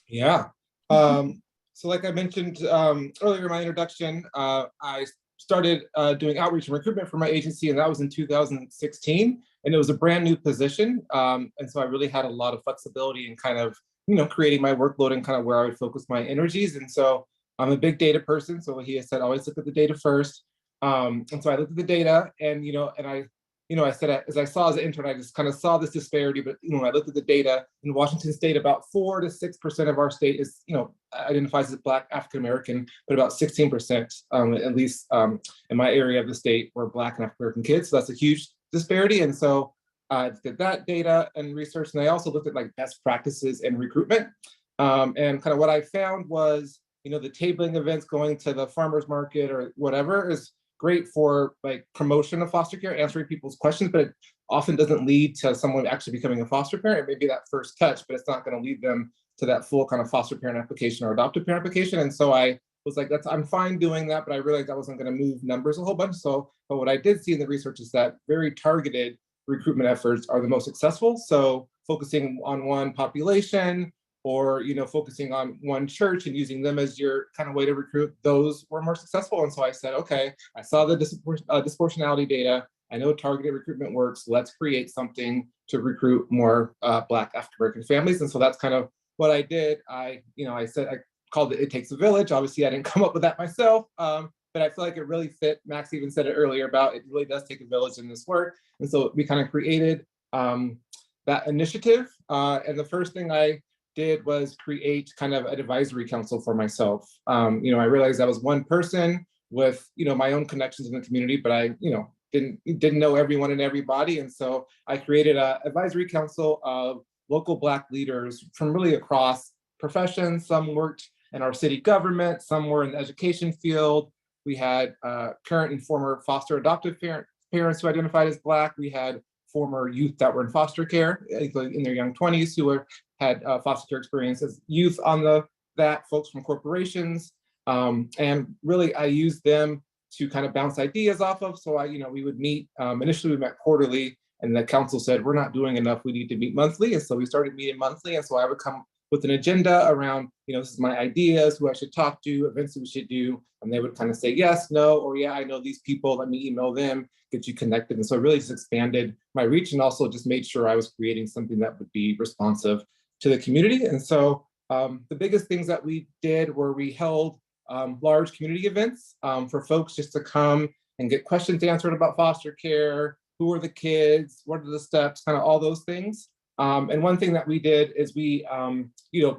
Yeah. So like I mentioned earlier in my introduction, I started doing outreach and recruitment for my agency, and that was in 2016. And it was a brand new position. And so I really had a lot of flexibility in kind of, creating my workload and kind of where I would focus my energies. And so I'm a big data person. So he has said, always look at the data first. And so I looked at the data and, I said, as I saw as an intern, I just kind of saw this disparity, but, when I looked at the data in Washington state, about 4 to 6% of our state is, identifies as Black African-American, but about 16%, at least in my area of the state, were Black and African-American kids. So that's a huge disparity. And so I did that data and research. And I also looked at like best practices in recruitment. And kind of what I found was, the tabling events, going to the farmer's market or whatever is great for like promotion of foster care, answering people's questions, but it often doesn't lead to someone actually becoming a foster parent. It may be that first touch, but it's not going to lead them to that full kind of foster parent application or adoptive parent application. And so I was like, I'm fine doing that, but I realized I wasn't going to move numbers a whole bunch. So, but what I did see in the research is that very targeted recruitment efforts are the most successful. So focusing on one population, or focusing on one church and using them as your kind of way to recruit, those were more successful. And so I said, okay, I saw the disproportionality data. I know targeted recruitment works. Let's create something to recruit more Black African-American families. And so that's kind of what I did. I called it Takes a Village. Obviously, I didn't come up with that myself, but I feel like it really fit. Max even said it earlier about it really does take a village in this work. And so we kind of created that initiative. And the first thing I did was create kind of an advisory council for myself. I realized I was one person with, my own connections in the community, but I, didn't know everyone and everybody. And so I created an advisory council of local Black leaders from really across professions. Some worked in our city government, some were in the education field. We had current and former foster adoptive parents who identified as Black. We had former youth that were in foster care in their young 20s who had foster care experience as youth on that, folks from corporations. And really I used them to kind of bounce ideas off of. So we would meet, initially we met quarterly, and the council said, we're not doing enough, we need to meet monthly. And so we started meeting monthly. And so I would come with an agenda around, this is my ideas, who I should talk to, events that we should do. And they would kind of say, yes, no, or yeah, I know these people, let me email them, get you connected. And so I really just expanded my reach and also just made sure I was creating something that would be responsive to the community. And so The biggest things that we did were we held large community events for folks just to come and get questions answered about foster care, who are the kids, what are the steps, kind of all those things. And one thing that we did is we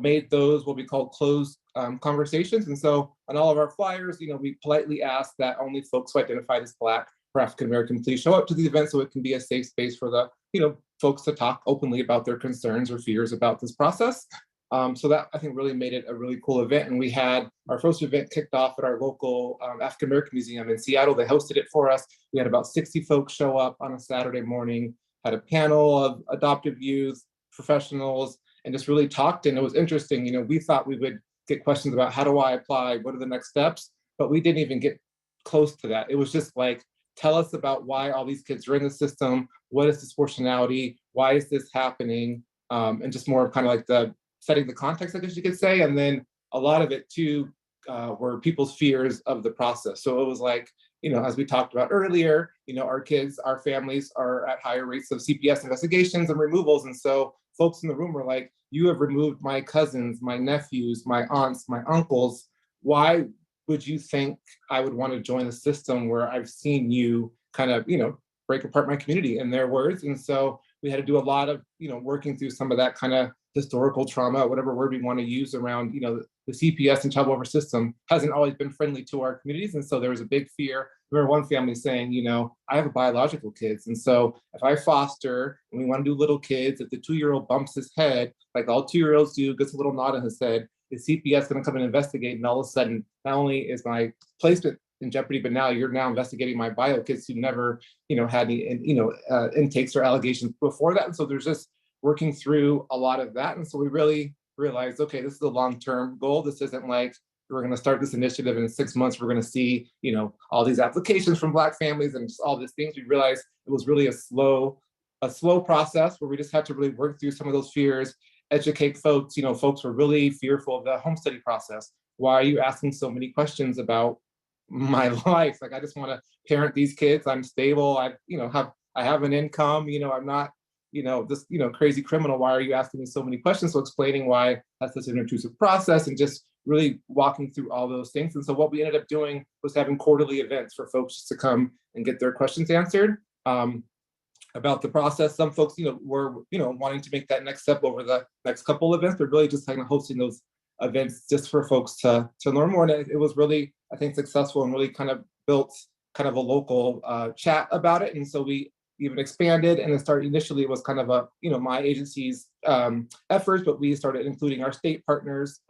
made those what we call closed conversations. And so on all of our flyers, we politely asked that only folks who identified as Black or African American please show up to the event so it can be a safe space for the folks to talk openly about their concerns or fears about this process. So that I think really made it a really cool event. And we had our first event kicked off at our local African American Museum in Seattle. They hosted it for us. We had about 60 folks show up on a Saturday morning, had a panel of adoptive youth, professionals, and just really talked. And it was interesting. We thought we would get questions about how do I apply? What are the next steps? But we didn't even get close to that. It was just like, tell us about why all these kids are in the system. What is disproportionality? Why is this happening? And just more of kind of like the setting the context, I guess you could say. And then a lot of it too were people's fears of the process. So it was like, as we talked about earlier, our kids, our families are at higher rates of CPS investigations and removals. And so folks in the room were like, you have removed my cousins, my nephews, my aunts, my uncles. Why would you think I would want to join a system where I've seen you kind of, break apart my community, in their words? And so we had to do a lot of, working through some of that kind of historical trauma, whatever word we want to use around, the CPS and child welfare system hasn't always been friendly to our communities. And so there was a big fear. I remember one family saying, I have biological kids. And so if I foster and we want to do little kids, if the 2-year-old bumps his head, like all 2-year-olds do, gets a little nod on his head, is CPS going to come and investigate? And all of a sudden, not only is my placement in jeopardy, but now you're investigating my bio kids who never, had any, intakes or allegations before that. And so there's just working through a lot of that. And so we really realized, okay, this is a long-term goal. This isn't like we're going to start this initiative and in 6 months we're going to see, all these applications from Black families and just all these things. We realized it was really a slow process where we just had to really work through some of those fears, educate folks. Folks were really fearful of the home study process. Why are you asking so many questions about my life? Like, I just want to parent these kids. I'm stable. I have an income. I'm not this, crazy criminal. Why are you asking me so many questions? So explaining why that's such an intrusive process and just really walking through all those things. And so what we ended up doing was having quarterly events for folks just to come and get their questions answered about the process. Some folks, were, wanting to make that next step over the next couple of events, but really just kind of hosting those events just for folks to learn more. And it was really, I think, successful and really kind of built kind of a local chat about it. And so we even expanded, and it started initially, it was kind of a, my agency's efforts, but we started including our state partners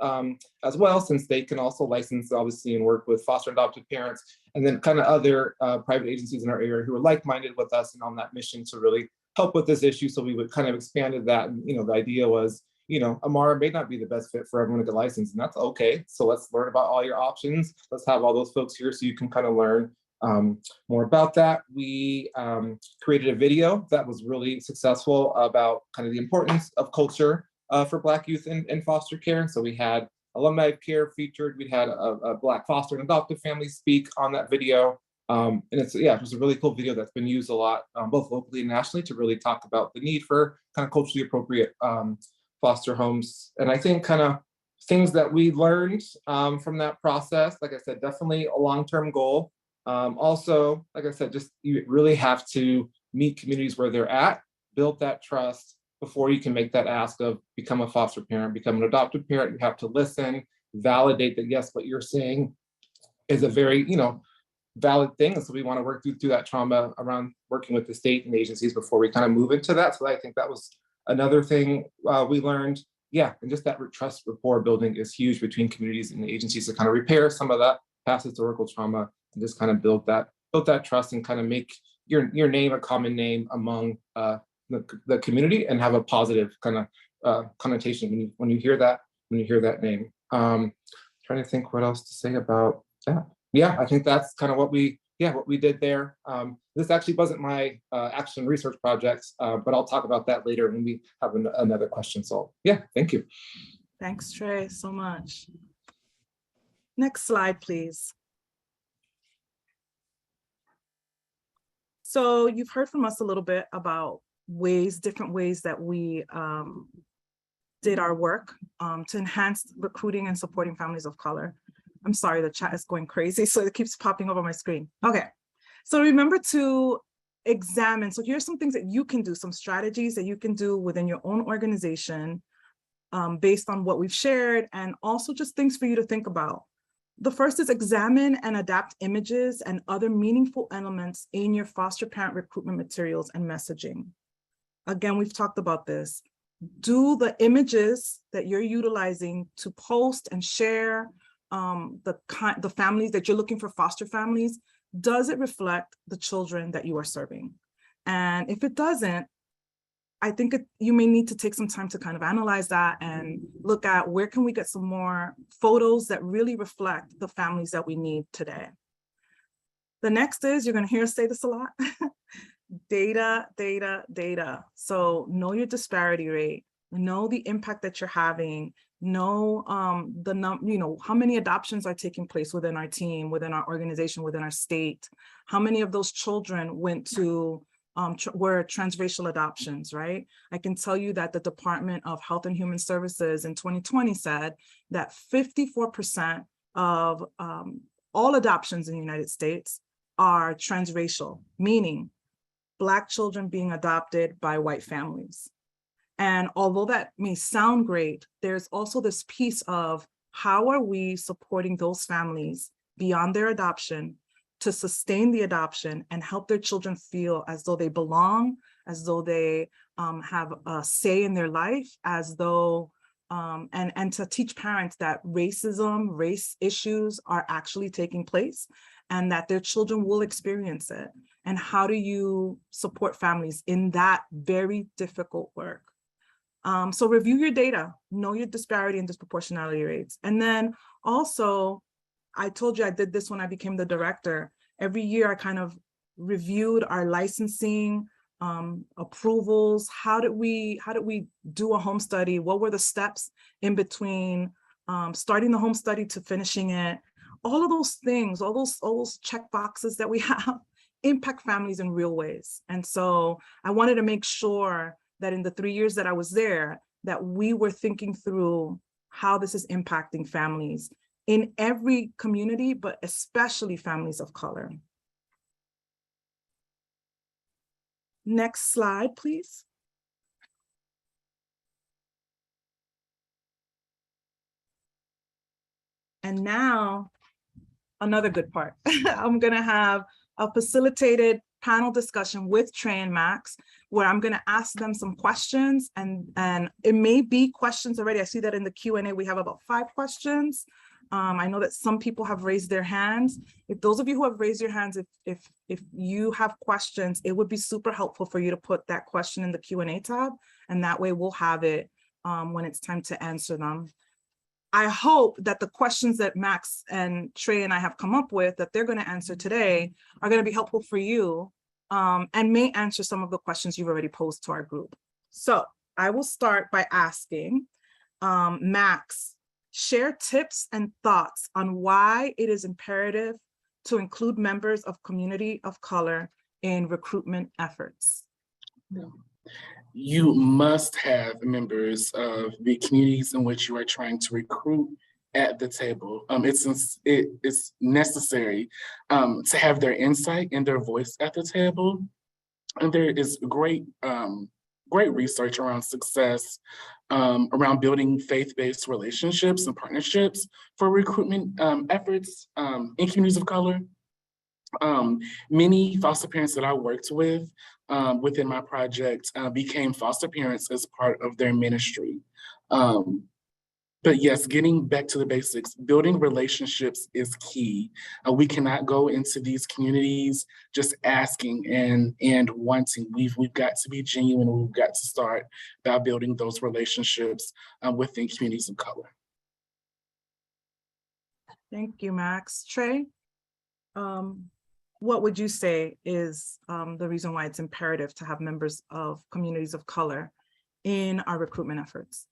as well, since they can also license, obviously, and work with foster and adoptive parents, and then kind of other private agencies in our area who are like-minded with us and on that mission to really help with this issue. So we would kind of expanded that. And, the idea was, Amara may not be the best fit for everyone to get licensed, and that's okay. So let's learn about all your options. Let's have all those folks here so you can kind of learn more about that. We created a video that was really successful about kind of the importance of culture for Black youth in foster care. So we had alumni of care featured. We had a Black foster and adoptive family speak on that video. And it was a really cool video that's been used a lot, both locally and nationally, to really talk about the need for kind of culturally appropriate foster homes. And I think kind of things that we learned from that process, like I said, definitely a long-term goal. Also, like I said, just you really have to meet communities where they're at, build that trust before you can make that ask of become a foster parent, become an adoptive parent. You have to listen, validate that, yes, what you're saying is a very, valid thing. And so we want to work through that trauma around working with the state and agencies before we kind of move into that. So I think that was another thing we learned. Yeah, and just that trust rapport building is huge between communities and agencies to kind of repair some of that past historical trauma and just kind of build that trust and kind of make your name a common name among the community and have a positive kind of connotation when you hear that name. Trying to think what else to say about that. Yeah, I think that's kind of what we did there. This actually wasn't my action research project, but I'll talk about that later when we have another question. So yeah, thank you. Thanks, Trey, so much. Next slide, please. So you've heard from us a little bit about different ways that we did our work to enhance recruiting and supporting families of color. I'm sorry, the chat is going crazy, so it keeps popping up on my screen. Okay, so remember to examine. So here's some things that you can do, some strategies that you can do within your own organization based on what we've shared, and also just things for you to think about. The first is examine and adapt images and other meaningful elements in your foster parent recruitment materials and messaging. Again, we've talked about this. Do the images that you're utilizing to post and share the families that you're looking for, foster families, does it reflect the children that you are serving? And if it doesn't, I think you may need to take some time to kind of analyze that and look at where can we get some more photos that really reflect the families that we need today. The next is, you're going to hear us say this a lot, data, data, data. So know your disparity rate, know the impact that you're having, know how many adoptions are taking place within our team, within our organization, within our state, how many of those children went to were transracial adoptions, right? I can tell you that the Department of Health and Human Services in 2020 said that 54% of all adoptions in the United States are transracial, meaning Black children being adopted by white families. And although that may sound great, there's also this piece of how are we supporting those families beyond their adoption to sustain the adoption and help their children feel as though they belong, as though they have a say in their life, as though, and to teach parents that racism, race issues are actually taking place and that their children will experience it. And how do you support families in that very difficult work? So review your data, know your disparity and disproportionality rates. And then also, I told you I did this when I became the director. Every year I kind of reviewed our licensing, approvals. How did we do a home study? What were the steps in between starting the home study to finishing it? All of those things, all those check boxes that we have impact families in real ways. And so I wanted to make sure that in the 3 years that I was there, that we were thinking through how this is impacting families in every community, but especially families of color. Next slide, please. And now, another good part. I'm gonna have a facilitated panel discussion with Trey and Max, where I'm gonna ask them some questions, and it may be questions already. I see that in the Q&A, we have about 5 questions. I know that some people have raised their hands. If those of you who have raised your hands, if you have questions, it would be super helpful for you to put that question in the Q&A tab, and that way we'll have it when it's time to answer them. I hope that the questions that Max and Trey and I have come up with that they're going to answer today are going to be helpful for you and may answer some of the questions you've already posed to our group. So I will start by asking Max, share tips and thoughts on why it is imperative to include members of community of color in recruitment efforts. You must have members of the communities in which you are trying to recruit at the table. It's necessary to have their insight and their voice at the table. And there is great research around success, around building faith-based relationships and partnerships for recruitment efforts in communities of color. Many foster parents that I worked with within my project became foster parents as part of their ministry. But yes, getting back to the basics, building relationships is key. We cannot go into these communities just asking and wanting. We've got to be genuine. We've got to start by building those relationships within communities of color. Thank you, Max. Trey, what would you say is the reason why it's imperative to have members of communities of color in our recruitment efforts?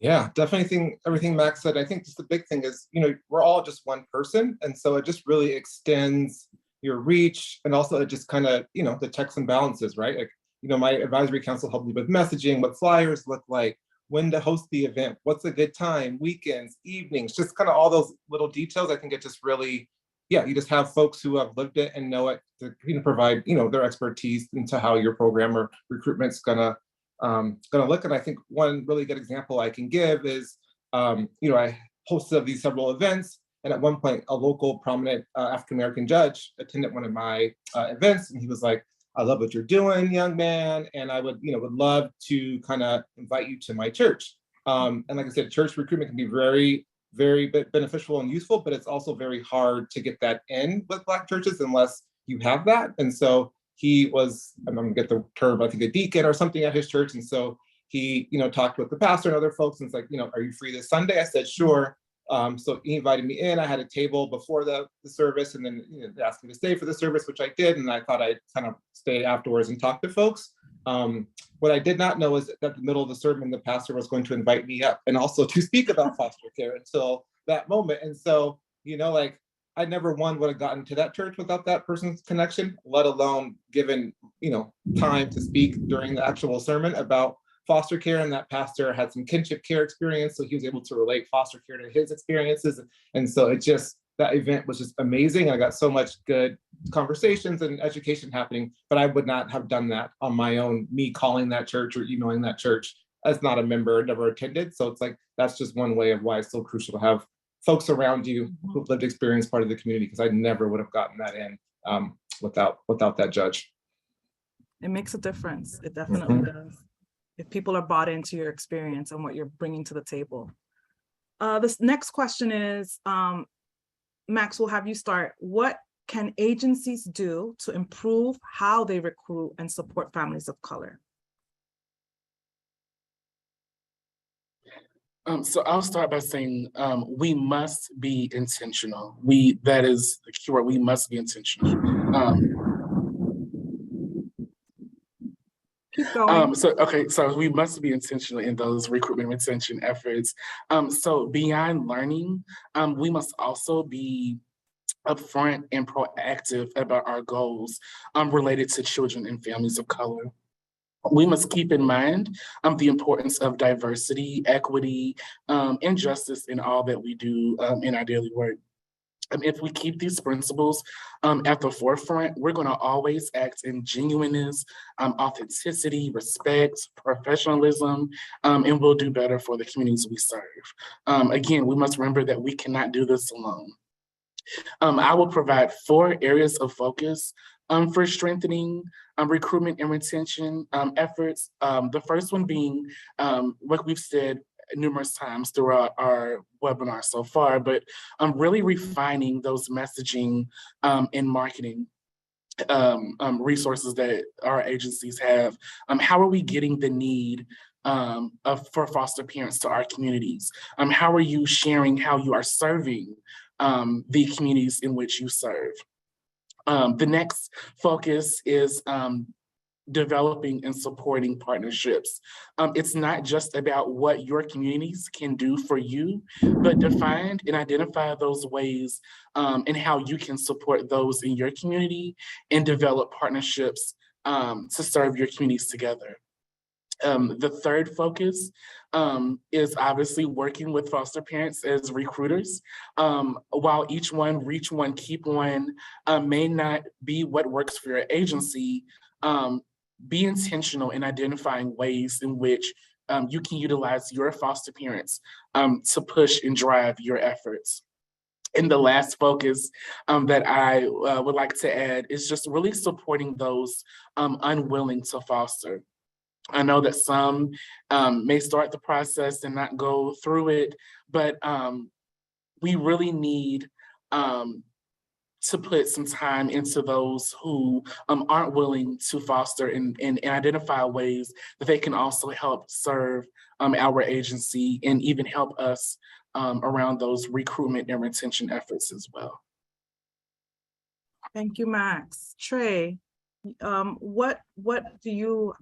Yeah, definitely think everything Max said. I think just the big thing is, we're all just one person. And so it just really extends your reach. And also it just kind of, the checks and balances, right? Like, my advisory council helped me with messaging, what flyers look like, when to host the event, what's a good time, weekends, evenings, just kind of all those little details. I think it just really, yeah, you just have folks who have lived it and know it to provide, their expertise into how your program or recruitment's gonna look. And I think one really good example I can give is, I hosted these several events, and at one point, a local prominent African-American judge attended one of my events, and he was like, "I love what you're doing, young man, and I would love to kind of invite you to my church." And like I said, church recruitment can be very, very beneficial and useful, but it's also very hard to get that in with Black churches unless you have that. And so he was, I'm gonna get the term, I think a deacon or something at his church. And so he, talked with the pastor and other folks, and it's like, are you free this Sunday? I said, sure. So he invited me in. I had a table before the service, and then they asked me to stay for the service, which I did. And I thought I'd kind of stay afterwards and talk to folks. What I did not know is that at the middle of the sermon, the pastor was going to invite me up and also to speak about foster care until that moment. And so, I never would have gotten to that church without that person's connection, let alone given, time to speak during the actual sermon about foster care. And that pastor had some kinship care experience, so he was able to relate foster care to his experiences. And so that event was just amazing. I got so much good conversations and education happening, but I would not have done that on my own, me calling that church or emailing that church as not a member, never attended. So it's like, that's just one way of why it's so crucial to have folks around you who've lived experience, part of the community, because I never would have gotten that in without that judge. It makes a difference. It definitely does. If people are bought into your experience and what you're bringing to the table. This next question is, Max, we'll have you start. What can agencies do to improve how they recruit and support families of color? So I'll start by saying we must be intentional. That is the keyword. We must be intentional. Keep going. So we must be intentional in those recruitment retention efforts. So beyond learning, we must also be upfront and proactive about our goals related to children and families of color. We must keep in mind the importance of diversity, equity, and justice in all that we do in our daily work. If we keep these principles at the forefront, we're going to always act in genuineness, authenticity, respect, professionalism, and we'll do better for the communities we serve. Again, we must remember that we cannot do this alone. I will provide 4 areas of focus for strengthening recruitment and retention efforts. The first one being what we've said numerous times throughout our webinar so far, but really refining those messaging and marketing resources that our agencies have. How are we getting the need for foster parents to our communities? How are you sharing how you are serving the communities in which you serve? The next focus is developing and supporting partnerships. It's not just about what your communities can do for you, but define and identify those ways and how you can support those in your community and develop partnerships to serve your communities together. The third focus is obviously working with foster parents as recruiters. While each one, reach one, keep one may not be what works for your agency, be intentional in identifying ways in which you can utilize your foster parents to push and drive your efforts. And the last focus that I would like to add is just really supporting those unwilling to foster. I know that some may start the process and not go through it, but we really need to put some time into those who aren't willing to foster and identify ways that they can also help serve our agency and even help us around those recruitment and retention efforts as well. Thank you, Max. Trey, what do you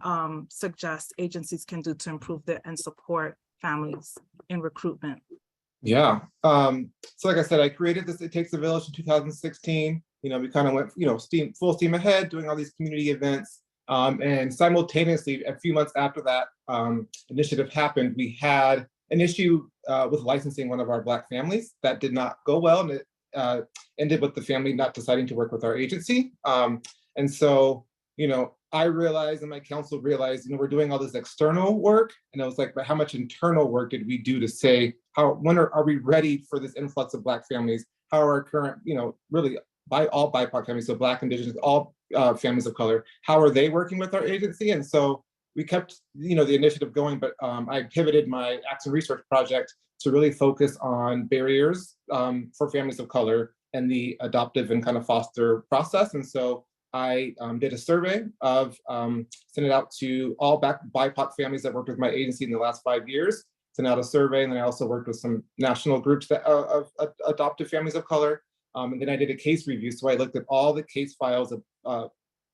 suggest agencies can do to improve and support families in recruitment? Yeah. So like I said, I created this It Takes a Village in 2016. We kind of went, full steam ahead, doing all these community events. And simultaneously, a few months after that initiative happened, we had an issue with licensing one of our Black families that did not go well, and it ended with the family not deciding to work with our agency. And so, I realized and my council realized, we're doing all this external work, and I was like, but how much internal work did we do to say, when are we ready for this influx of Black families? How are our current, really all BIPOC families, so Black, Indigenous, all families of color, how are they working with our agency? And so we kept, the initiative going, but I pivoted my Action Research project to really focus on barriers for families of color and the adoptive and kind of foster process. And so I did a survey of, sent it out to all BIPOC families that worked with my agency in the last 5 years, sent out a survey, and then I also worked with some national groups of adoptive families of color. And then I did a case review. So I looked at all the case files of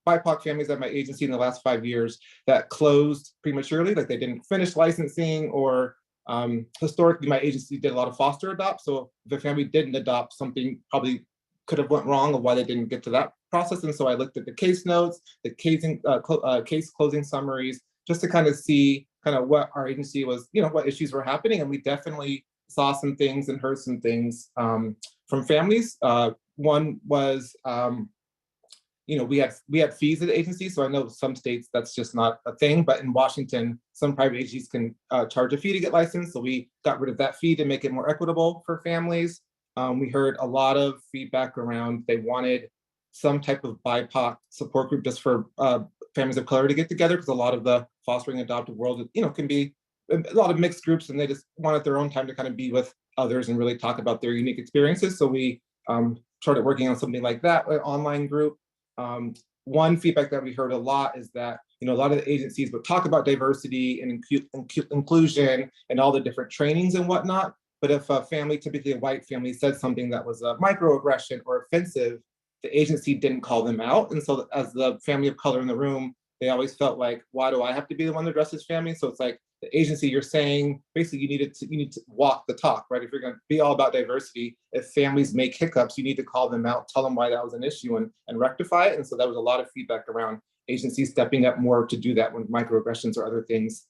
BIPOC families at my agency in the last 5 years that closed prematurely, like they didn't finish licensing, or historically my agency did a lot of foster adopt. So if a family didn't adopt, something probably could have went wrong of why they didn't get to that process. And so I looked at the case notes, the case closing summaries, just to kind of see what our agency was, what issues were happening. And we definitely saw some things and heard some things from families. One was, we had fees at the agency. So I know some states that's just not a thing, but in Washington, some private agencies can charge a fee to get licensed. So we got rid of that fee to make it more equitable for families. We heard a lot of feedback around they wanted some type of BIPOC support group just for families of color to get together, because a lot of the fostering adoptive world, can be a lot of mixed groups, and they just wanted their own time to kind of be with others and really talk about their unique experiences. So we started working on something like that, an online group. One feedback that we heard a lot is that, a lot of the agencies would talk about diversity and inclusion and all the different trainings and whatnot. But if a family, typically a white family, said something that was a microaggression or offensive, the agency didn't call them out. And so as the family of color in the room, they always felt like, why do I have to be the one to address this family? So it's like, the agency, you're saying, basically you need to walk the talk, right? If you're going to be all about diversity, if families make hiccups, you need to call them out, tell them why that was an issue, and rectify it. And so that was a lot of feedback around agencies stepping up more to do that when microaggressions or other things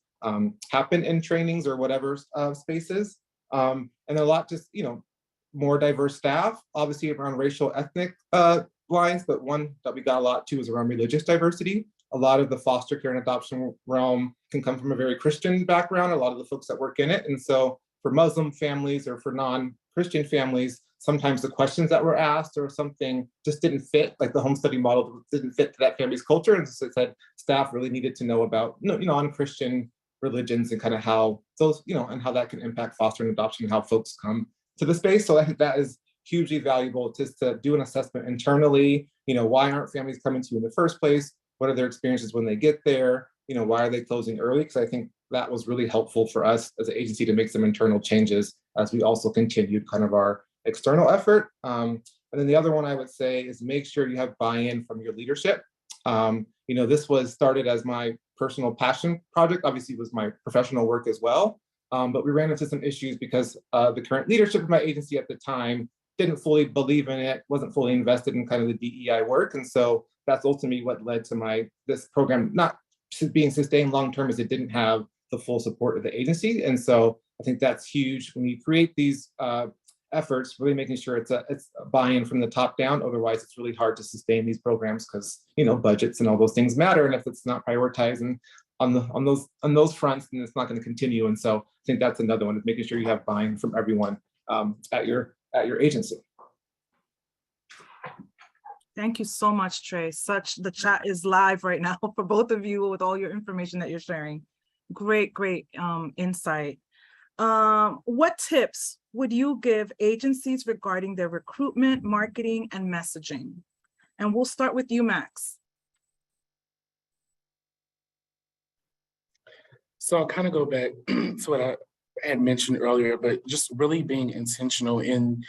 happen in trainings or whatever spaces. And a lot just, more diverse staff, obviously around racial, ethnic lines, but one that we got a lot too is around religious diversity. A lot of the foster care and adoption realm can come from a very Christian background, a lot of the folks that work in it. And so for Muslim families or for non-Christian families, sometimes the questions that were asked or something just didn't fit, like the home study model didn't fit to that family's culture. And so it said staff really needed to know about, non-Christian religions and kind of how those, and how that can impact foster and adoption and how folks come to the space. So I think that is hugely valuable, just to do an assessment internally. Why aren't families coming to you in the first place? What are their experiences when they get there? Why are they closing early? Because I think that was really helpful for us as an agency to make some internal changes as we also continued kind of our external effort. And then the other one I would say is make sure you have buy-in from your leadership. This was started as my personal passion project, obviously it was my professional work as well. But we ran into some issues because the current leadership of my agency at the time didn't fully believe in it, wasn't fully invested in kind of the DEI work. And so that's ultimately what led to this program not being sustained long-term, as it didn't have the full support of the agency. And so I think that's huge when you create these efforts, really making sure it's a buy-in from the top down. Otherwise, it's really hard to sustain these programs because, budgets and all those things matter. And if it's not prioritized and on those fronts, then it's not going to continue. And so I think that's another one, is making sure you have buy-in from everyone at your agency. Thank you so much, Trey. The chat is live right now for both of you with all your information that you're sharing. Great insight. What tips would you give agencies regarding their recruitment, marketing, and messaging? And we'll start with you, Max. So I'll kind of go back to what I had mentioned earlier, but just really being intentional in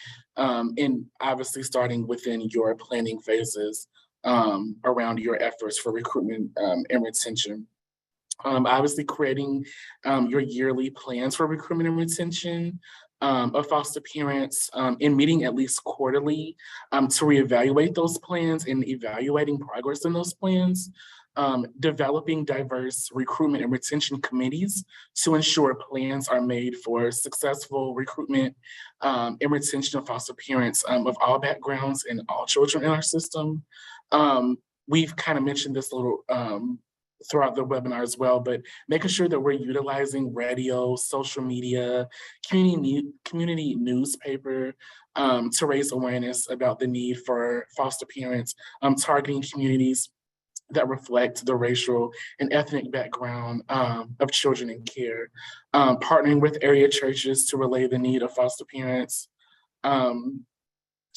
obviously starting within your planning phases around your efforts for recruitment and retention. Obviously creating your yearly plans for recruitment and retention of foster parents, and meeting at least quarterly to reevaluate those plans and evaluating progress in those plans. developing diverse recruitment and retention committees to ensure plans are made for successful recruitment and retention of foster parents of all backgrounds and all children in our system. We've kind of mentioned this a little throughout the webinar as well, but making sure that we're utilizing radio, social media, community newspaper to raise awareness about the need for foster parents, targeting communities that reflect the racial and ethnic background of children in care, partnering with area churches to relay the need of foster parents,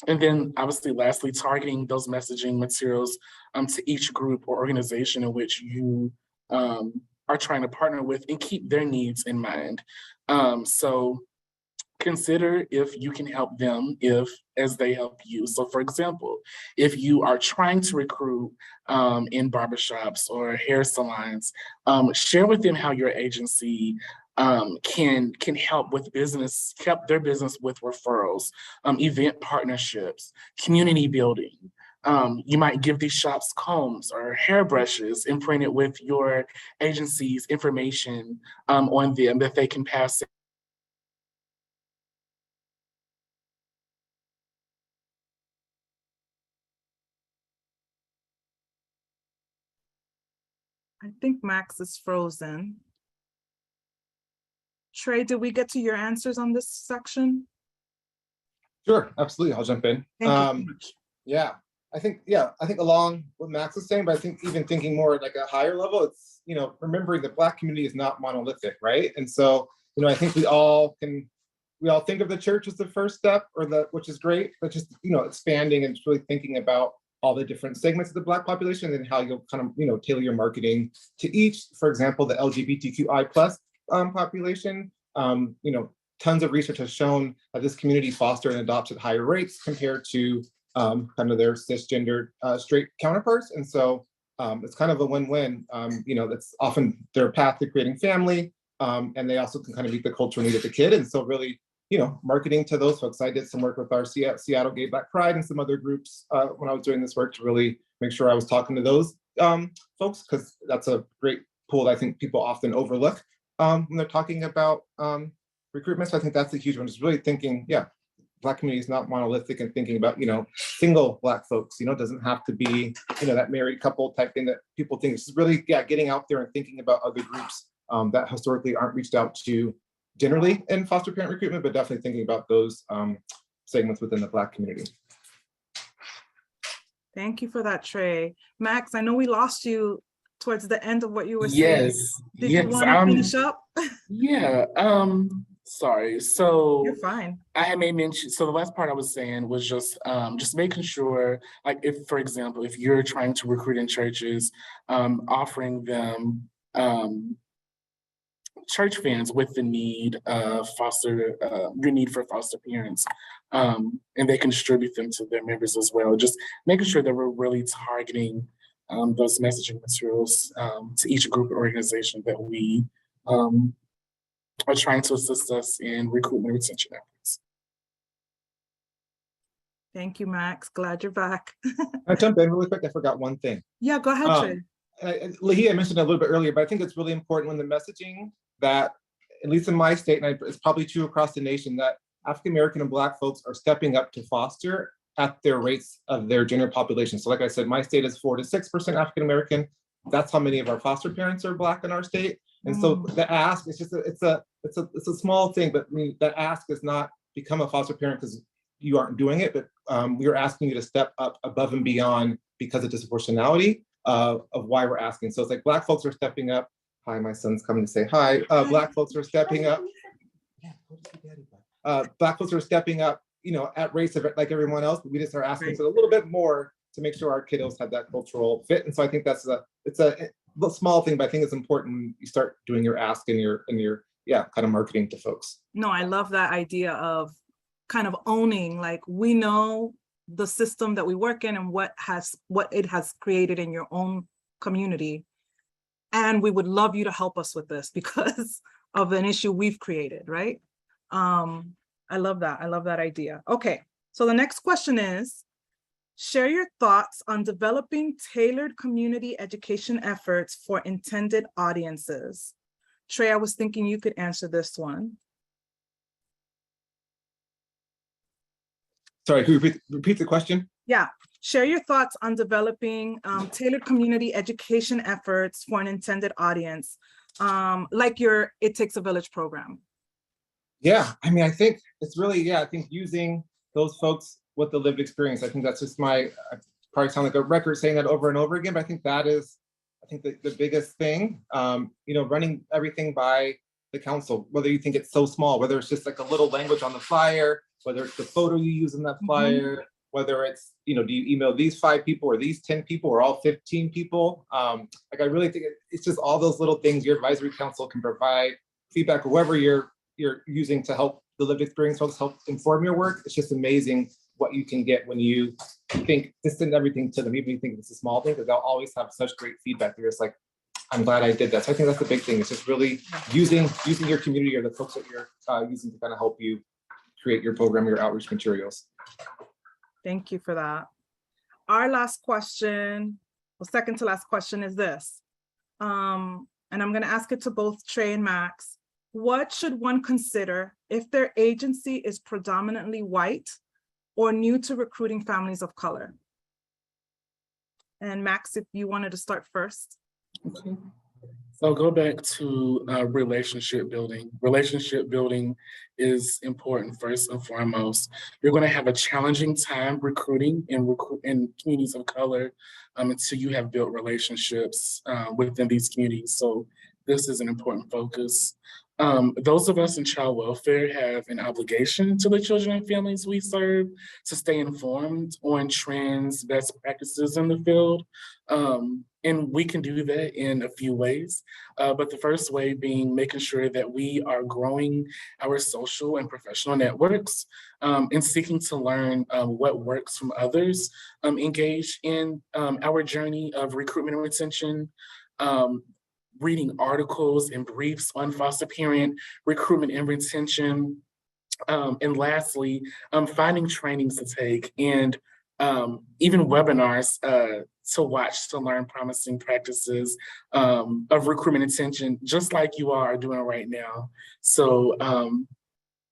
and then obviously lastly, targeting those messaging materials to each group or organization in which you are trying to partner with and keep their needs in mind. So consider if you can help them as they help you. So for example, if you are trying to recruit in barbershops or hair salons, share with them how your agency can help with their business with referrals, event partnerships, community building. You might give these shops combs or hairbrushes imprinted with your agency's information on them that they can pass. I think Max is frozen. Trey, did we get to your answers on this section? Sure, absolutely. I'll jump in. Thank you so much. Yeah, I think along what Max was saying, but I think even thinking more at like a higher level, it's, remembering the Black community is not monolithic, right? And so, I think we all think of the church as the first step, which is great, but just, expanding and really thinking about all the different segments of the Black population and how you'll kind of, tailor your marketing to each. For example, the LGBTQI plus population, tons of research has shown that this community foster and adopts at higher rates compared to kind of their cisgendered straight counterparts. And so it's kind of a win-win. That's often their path to creating family, and they also can kind of meet the cultural need of the kid. And so really, marketing to those folks. I did some work with our Seattle Gay Black Pride and some other groups when I was doing this work to really make sure I was talking to those folks, because that's a great pool that I think people often overlook when they're talking about recruitment. So I think that's a huge one, is really thinking, Black community is not monolithic, and thinking about, single Black folks, it doesn't have to be, that married couple type thing that people think. It's really, getting out there and thinking about other groups that historically aren't reached out to generally in foster parent recruitment, but definitely thinking about those segments within the Black community. Thank you for that, Trey. Max, I know we lost you towards the end of what you were saying. Did you want to finish up? Yeah, sorry. So you're fine. I had made mention, so the last part I was saying was just making sure, like if, for example, if you're trying to recruit in churches, offering them church fans with the need of your need for foster parents, and they can distribute them to their members as well. Just making sure that we're really targeting those messaging materials to each group or organization that we are trying to assist us in recruitment and retention efforts. Thank you, Max. Glad you're back. I'll jump in really quick. I forgot one thing. Yeah, go ahead, Trey. Lihia mentioned a little bit earlier, but I think it's really important when the messaging that, at least in my state, and it's probably true across the nation, that African American and Black folks are stepping up to foster at their rates of their general population. So like I said, my state is 4 to 6% African American. That's how many of our foster parents are Black in our state. And so the ask is just it's a small thing, but that ask is not become a foster parent because you aren't doing it, but we are asking you to step up above and beyond because of disproportionality of why we're asking. So it's like Black folks are stepping up. Hi, my son's coming to say hi. Black folks are stepping up. Black folks are stepping up, at rates of like everyone else, but we just are asking for a little bit more to make sure our kiddos have that cultural fit. And so I think it's a small thing, but I think it's important when you start doing your ask and your kind of marketing to folks. No, I love that idea of kind of owning, like, we know the system that we work in and what it has created in your own community. And we would love you to help us with this because of an issue we've created, right? I love that. I love that idea. Okay, so the next question is, Share your thoughts on developing tailored community education efforts for intended audiences. Trey, I was thinking you could answer this one. Sorry, can you repeat the question? Yeah, share your thoughts on developing tailored community education efforts for an intended audience, like your It Takes a Village program. Yeah, I mean, I think it's really, yeah, I think using those folks with the lived experience. I think that's just I probably sound like a record saying that over and over again, but I think that is, the biggest thing, running everything by the council, whether you think it's so small, whether it's just like a little language on the flyer, whether it's the photo you use in that flyer, whether it's, do you email these 5 people or these 10 people or all 15 people? Like I really think it's just all those little things your advisory council can provide feedback, or whoever you're using to help the lived experience folks help inform your work. It's just amazing what you can get when you think, just send everything to them, even if you think it's a small thing, because they'll always have such great feedback. They're just like, I'm glad I did that. So I think that's the big thing. It's just really using your community or the folks that you're using to kind of help you create your program, your outreach materials. Thank you for that. Our last question, well, second to last question is this. And I'm going to ask it to both Trey and Max. What should one consider if their agency is predominantly white or new to recruiting families of color? And Max, if you wanted to start first. Okay. So I'll go back to relationship building. Relationship building is important first and foremost. You're going to have a challenging time recruiting in communities of color until you have built relationships within these communities. So this is an important focus. Those of us in child welfare have an obligation to the children and families we serve to stay informed on trends, best practices in the field. And we can do that in a few ways. But the first way being making sure that we are growing our social and professional networks and seeking to learn what works from others engaged in our journey of recruitment and retention, reading articles and briefs on foster parent recruitment and retention. And lastly, finding trainings to take and even webinars to watch to learn promising practices of recruitment and retention, just like you are doing right now. So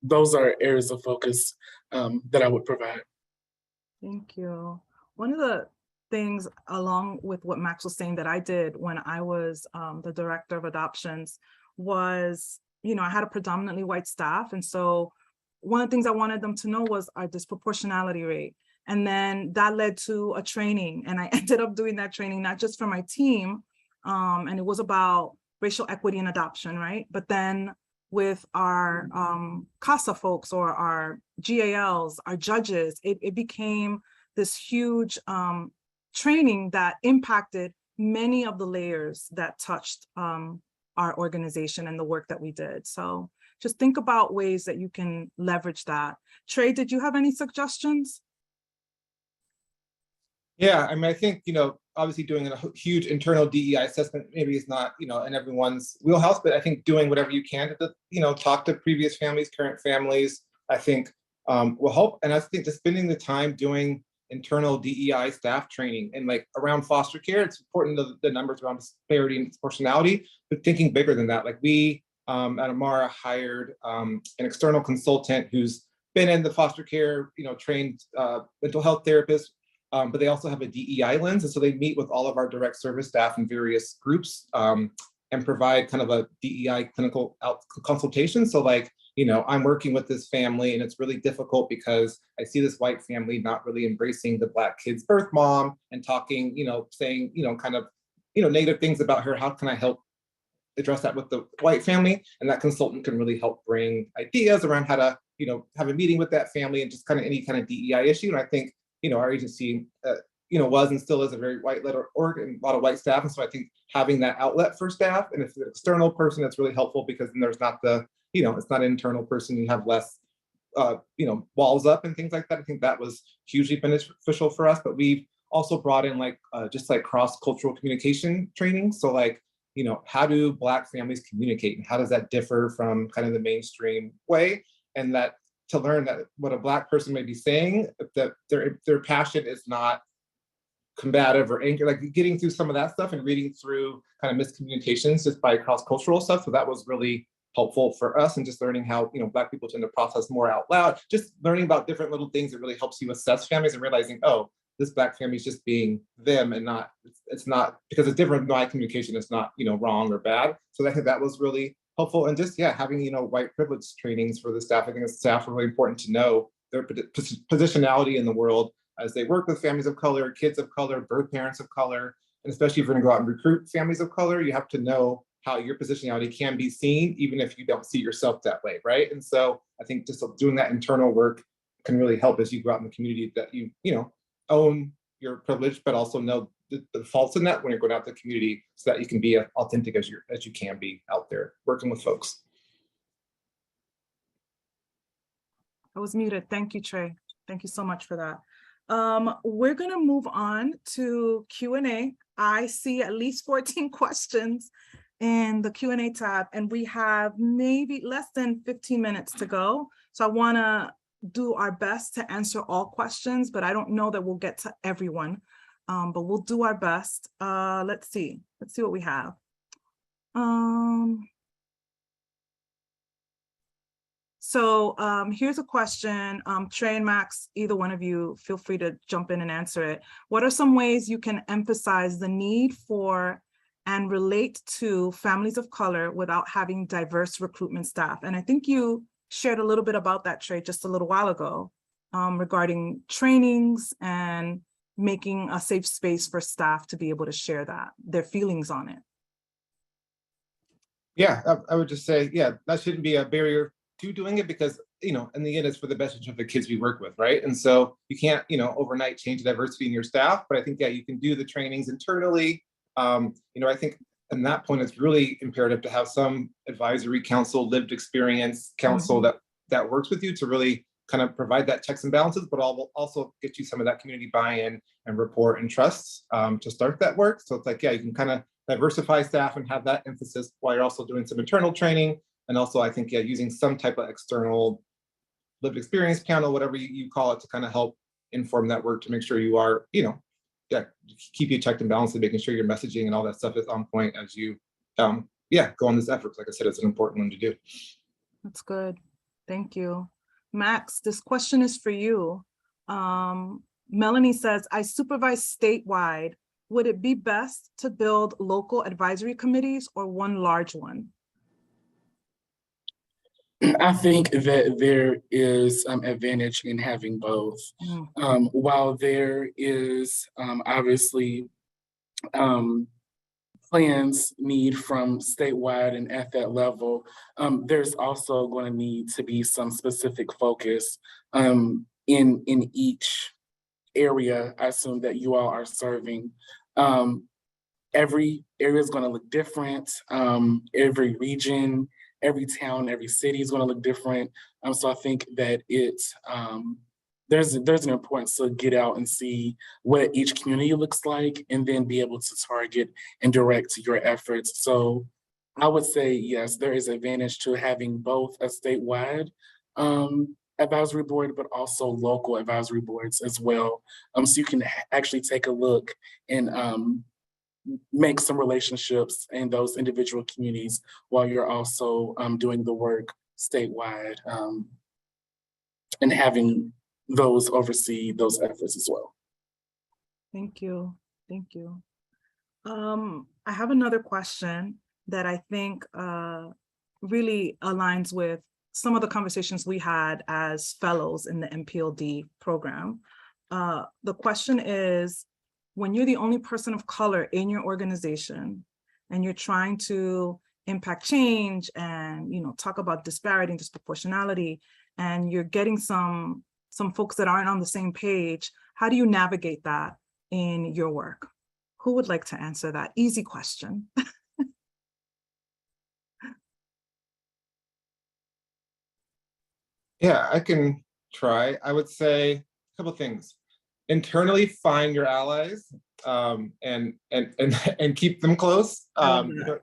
those are areas of focus that I would provide. Thank you. One of the things, along with what Max was saying, that I did when I was the director of adoptions was, I had a predominantly white staff. And so one of the things I wanted them to know was our disproportionality rate. And then that led to a training. And I ended up doing that training, not just for my team, and it was about racial equity in adoption, right? But then with our CASA folks or our GALs, our judges, it became this huge training that impacted many of the layers that touched our organization and the work that we did. So just think about ways that you can leverage that. Trey, did you have any suggestions? Yeah, I mean, I think, obviously doing a huge internal DEI assessment maybe is not, in everyone's wheelhouse, but I think doing whatever you can to, talk to previous families, current families, I think will help. And I think just spending the time doing internal DEI staff training and like around foster care, it's important to the numbers around disparity and proportionality, but thinking bigger than that. Like we at Amara hired an external consultant who's been in the foster care, trained mental health therapist, but they also have a DEI lens. And so they meet with all of our direct service staff in various groups and provide kind of a DEI clinical consultation. So like, I'm working with this family and it's really difficult because I see this white family not really embracing the Black kid's birth mom and talking, saying, kind of, negative things about her. How can I help address that with the white family? And that consultant can really help bring ideas around how to, have a meeting with that family and just kind of any kind of DEI issue. And I think, our agency, was and still is a very white-led org and a lot of white staff. And so I think having that outlet for staff, and if it's an external person, that's really helpful because then there's not the, it's not an internal person, you have less, walls up and things like that. I think that was hugely beneficial for us, but we've also brought in just cross-cultural communication training. So like, how do Black families communicate and how does that differ from kind of the mainstream way? And that to learn that what a Black person may be saying, that their passion is not combative or angry, like getting through some of that stuff and reading through kind of miscommunications just by cross-cultural stuff. So that was really helpful for us, and just learning how, you know, Black people tend to process more out loud, just learning about different little things that really helps you assess families and realizing, oh, this Black family is just being them and not, it's not, because it's different, my communication is not, you know, wrong or bad. So I think that was really helpful. And just, yeah, having, you know, white privilege trainings for the staff. I think the staff are really important to know their positionality in the world as they work with families of color, kids of color, birth parents of color, and especially if you're gonna go out and recruit families of color, you have to know how your positionality can be seen, even if you don't see yourself that way, right? And so I think just doing that internal work can really help as you go out in the community, that you know, own your privilege, but also know the faults in that when you're going out to the community, so that you can be as authentic as you can be out there working with folks. I was muted. Thank you, Trey. Thank you so much for that. We're going to move on to Q&A. I see at least 14 questions in the Q&A tab, and we have maybe less than 15 minutes to go. So I want to do our best to answer all questions, but I don't know that we'll get to everyone, but we'll do our best. Let's see what we have. So here's a question. Trey and Max, either one of you, feel free to jump in and answer it. What are some ways you can emphasize the need for and relate to families of color without having diverse recruitment staff? And I think you shared a little bit about that, Trey, just a little while ago, regarding trainings and making a safe space for staff to be able to share that, their feelings on it. Yeah, I would just say, yeah, that shouldn't be a barrier to doing it, because, you know, in the end, it's for the best interest of the kids we work with, right? And so you can't, you know, overnight change the diversity in your staff, but I think, yeah, you can do the trainings internally. You know, I think in that point, it's really imperative to have some advisory council, lived experience council that works with you to really kind of provide that checks and balances, but also get you some of that community buy-in and rapport and trust to start that work. So it's like, yeah, you can kind of diversify staff and have that emphasis while you're also doing some internal training. And also, I think, yeah, using some type of external lived experience panel, whatever you call it, to kind of help inform that work, to make sure you are, you know, yeah, keep you checked and balanced, and making sure your messaging and all that stuff is on point as you, yeah, go on this effort. Like I said, it's an important one to do. That's good. Thank you. Max, this question is for you. Melanie says, I supervise statewide. Would it be best to build local advisory committees or one large one? I think that there is advantage in having both. While there is obviously plans need from statewide and at that level, there's also going to need to be some specific focus in each area, I assume, that you all are serving. Every area is going to look different. Every region, every town, every city is going to look different. So I think that it's there's an importance to get out and see what each community looks like, and then be able to target and direct your efforts. So I would say, yes, there is advantage to having both a statewide advisory board, but also local advisory boards as well. So you can actually take a look and make some relationships in those individual communities while you're also doing the work statewide, and having those oversee those efforts as well. Thank you. Thank you. I have another question that I think really aligns with some of the conversations we had as fellows in the MPLD program. The question is, when you're the only person of color in your organization and you're trying to impact change and, you know, talk about disparity and disproportionality, and you're getting some folks that aren't on the same page, how do you navigate that in your work? Who would like to answer that? Easy question. Yeah, I can try. I would say a couple of things. Internally, find your allies and keep them close. And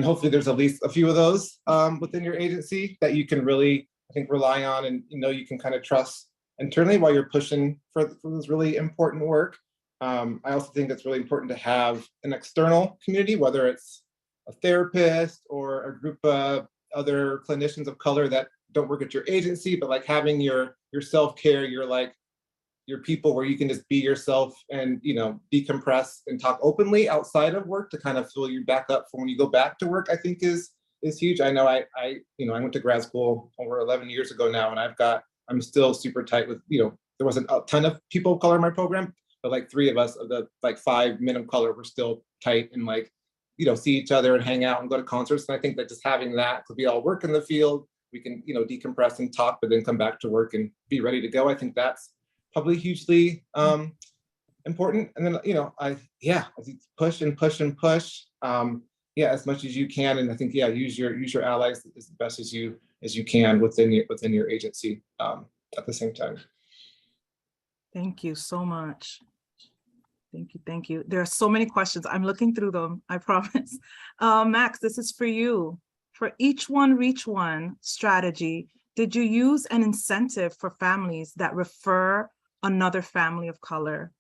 hopefully there's at least a few of those within your agency that you can really I think, rely on and you can kind of trust internally while you're pushing for this really important work. I also think it's really important to have an external community, whether it's a therapist or a group of other clinicians of color that don't work at your agency, but like having your self-care, your people where you can just be yourself and decompress and talk openly outside of work to kind of fill you back up for when you go back to work, I think is huge. I know I went to grad school over 11 years ago now, and I'm still super tight with, there wasn't a ton of people of color in my program, but like 3 of us of the like 5 men of color were still tight and see each other and hang out and go to concerts. And I think that just having that, because we all work in the field, we can, decompress and talk, but then come back to work and be ready to go. I think that's probably hugely important. And then, I think push and push and push, as much as you can. And I think, use your allies as best as you can within your agency at the same time. Thank you so much. Thank you. There are so many questions. I'm looking through them, I promise. Max, this is for you. For each one, reach one strategy, did you use an incentive for families that refer another family of color?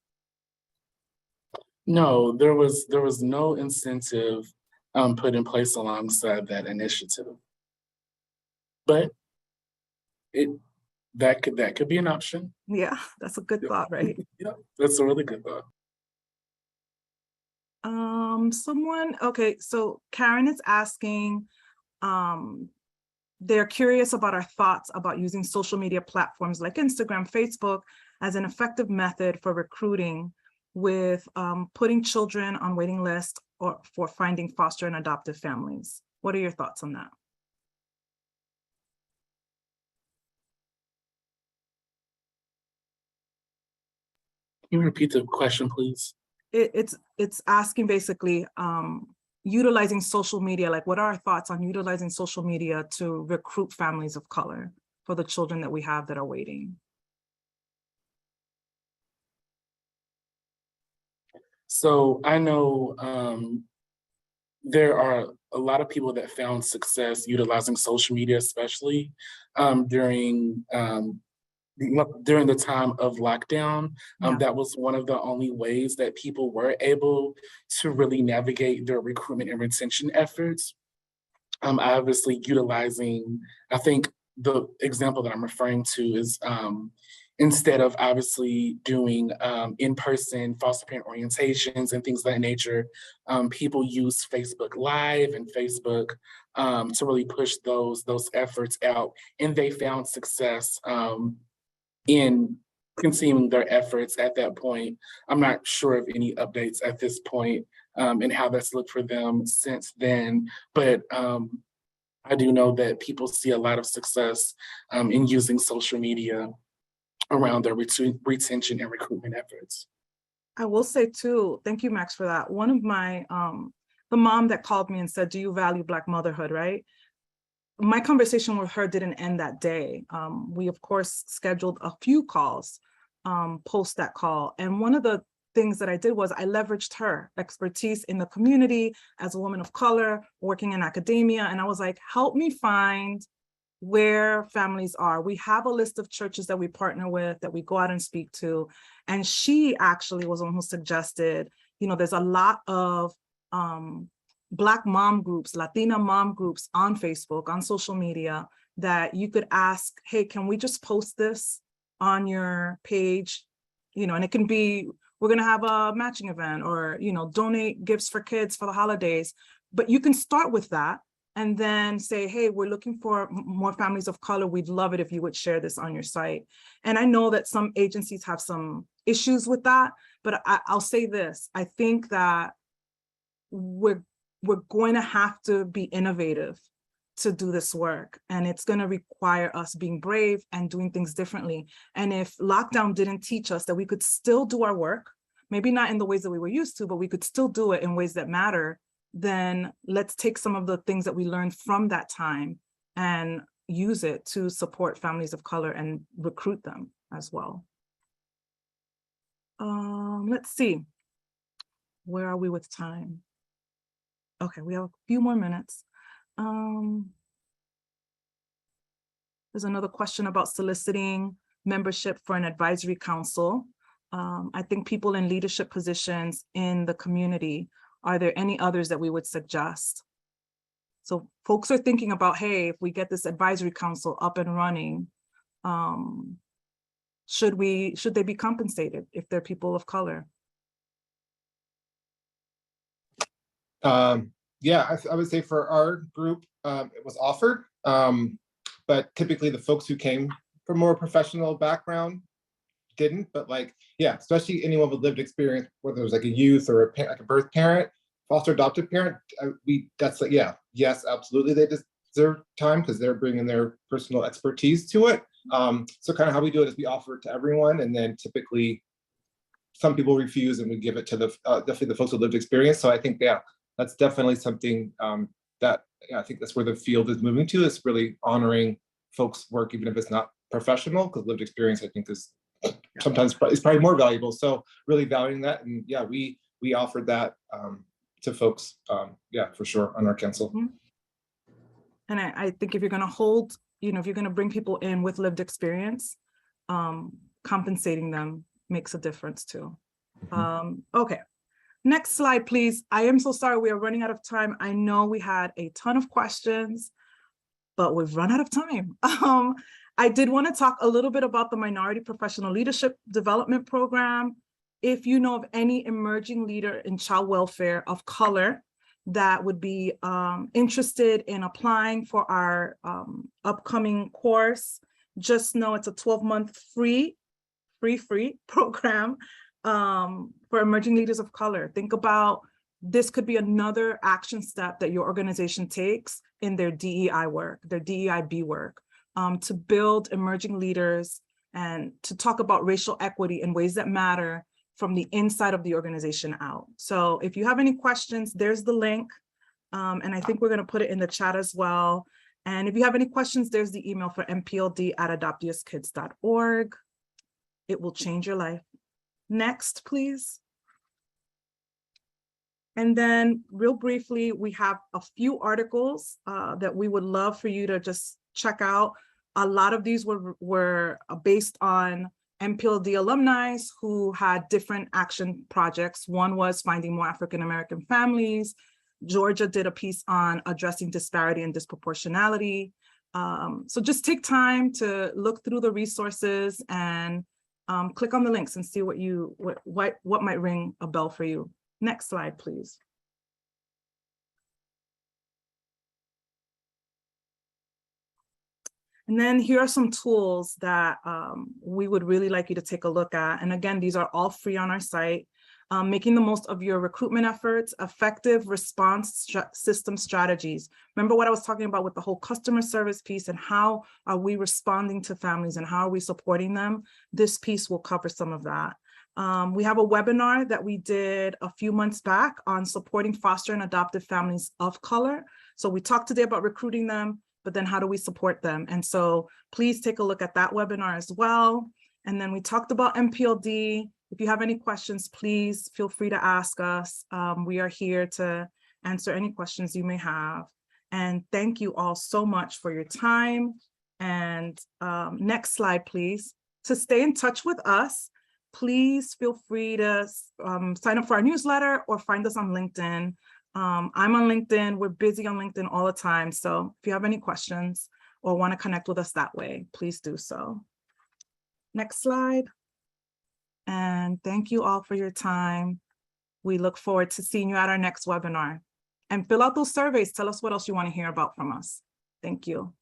No, there was no incentive put in place alongside that initiative. But that could be an option. Yeah, that's a good thought, right? Yeah, that's a really good thought. Okay, so Karen is asking, they're curious about our thoughts about using social media platforms like Instagram, Facebook as an effective method for recruiting with putting children on waiting lists or for finding foster and adoptive families. What are your thoughts on that? Can you repeat the question, please? It's asking basically utilizing social media, like what are our thoughts on utilizing social media to recruit families of color for the children that we have that are waiting? So I know there are a lot of people that found success utilizing social media, especially during the time of lockdown. That was one of the only ways that people were able to really navigate their recruitment and retention efforts. Obviously utilizing, I think the example that I'm referring to is instead of obviously doing in-person foster parent orientations and things of that nature, people use Facebook Live and Facebook to really push those efforts out. And they found success in continuing their efforts at that point. I'm not sure of any updates at this point and how that's looked for them since then, but I do know that people see a lot of success in using social media around their retention and recruitment efforts. I will say too, thank you, Max, for that. One of my, the mom that called me and said, do you value Black motherhood, right? My conversation with her didn't end that day. We, of course, scheduled a few calls post that call. And one of the things that I did was I leveraged her expertise in the community as a woman of color, working in academia. And I was like, help me find where families are. We have a list of churches that we partner with, that we go out and speak to. And she actually was the one who suggested, there's a lot of Black mom groups, Latina mom groups on Facebook, on social media, that you could ask, hey, can we just post this on your page? And it can be, we're gonna have a matching event, or, donate gifts for kids for the holidays. But you can start with that and then say, hey, we're looking for more families of color. We'd love it if you would share this on your site. And I know that some agencies have some issues with that, but I'll say this, I think that we're going to have to be innovative to do this work. And it's going to require us being brave and doing things differently. And if lockdown didn't teach us that we could still do our work, maybe not in the ways that we were used to, but we could still do it in ways that matter, then let's take some of the things that we learned from that time and use it to support families of color and recruit them as well. Let's see. Where are we with time? Okay, we have a few more minutes. There's another question about soliciting membership for an advisory council. I think people in leadership positions in the community, are there any others that we would suggest? So folks are thinking about, hey, if we get this advisory council up and running, should they be compensated if they're people of color? Yeah, I would say for our group, it was offered, but typically the folks who came from more professional background didn't. But like, yeah, especially anyone with lived experience, whether it was like a youth or a like a birth parent, foster adoptive parent, that's like, yeah, yes, absolutely, they deserve time because they're bringing their personal expertise to it. So kind of how we do it is we offer it to everyone, and then typically some people refuse, and we give it to the definitely the folks with lived experience. So I think, yeah, that's definitely something that, yeah, I think that's where the field is moving to, is really honoring folks' work, even if it's not professional, because lived experience, I think, is sometimes is probably more valuable. So really valuing that, and yeah, we offered that to folks, yeah, for sure, on our council. Mm-hmm. And I think if you're going to hold, if you're going to bring people in with lived experience, compensating them makes a difference too. Mm-hmm. Okay. Next slide, please. I am so sorry, we are running out of time. I know we had a ton of questions, but we've run out of time. I did want to talk a little bit about the Minority Professional Leadership Development Program. If you know of any emerging leader in child welfare of color that would be interested in applying for our upcoming course, just know it's a 12-month free program for emerging leaders of color. Think about, this could be another action step that your organization takes in their DEI work, their DEIB work, to build emerging leaders and to talk about racial equity in ways that matter from the inside of the organization out. So if you have any questions, there's the link. And I think we're going to put it in the chat as well. And if you have any questions, there's the email for mpld@adoptuskids.org. It will change your life. Next, please. And then real briefly, we have a few articles that we would love for you to just check out. A lot of these were based on MPLD alumni who had different action projects. One was finding more African-American families. Georgia did a piece on addressing disparity and disproportionality. So just take time to look through the resources and click on the links and see what might ring a bell for you. Next slide, please. And then here are some tools that we would really like you to take a look at. And again, these are all free on our site. Making the most of your recruitment efforts, effective response system strategies. Remember what I was talking about with the whole customer service piece and how are we responding to families and how are we supporting them? This piece will cover some of that. We have a webinar that we did a few months back on supporting foster and adoptive families of color. So we talked today about recruiting them, but then how do we support them? And so please take a look at that webinar as well. And then we talked about MPLD. If you have any questions, please feel free to ask us. We are here to answer any questions you may have. And thank you all so much for your time. And next slide, please. To stay in touch with us, please feel free to sign up for our newsletter or find us on LinkedIn. I'm on LinkedIn. We're busy on LinkedIn all the time. So if you have any questions or want to connect with us that way, please do so. Next slide. And thank you all for your time. We look forward to seeing you at our next webinar. And fill out those surveys. Tell us what else you want to hear about from us. Thank you.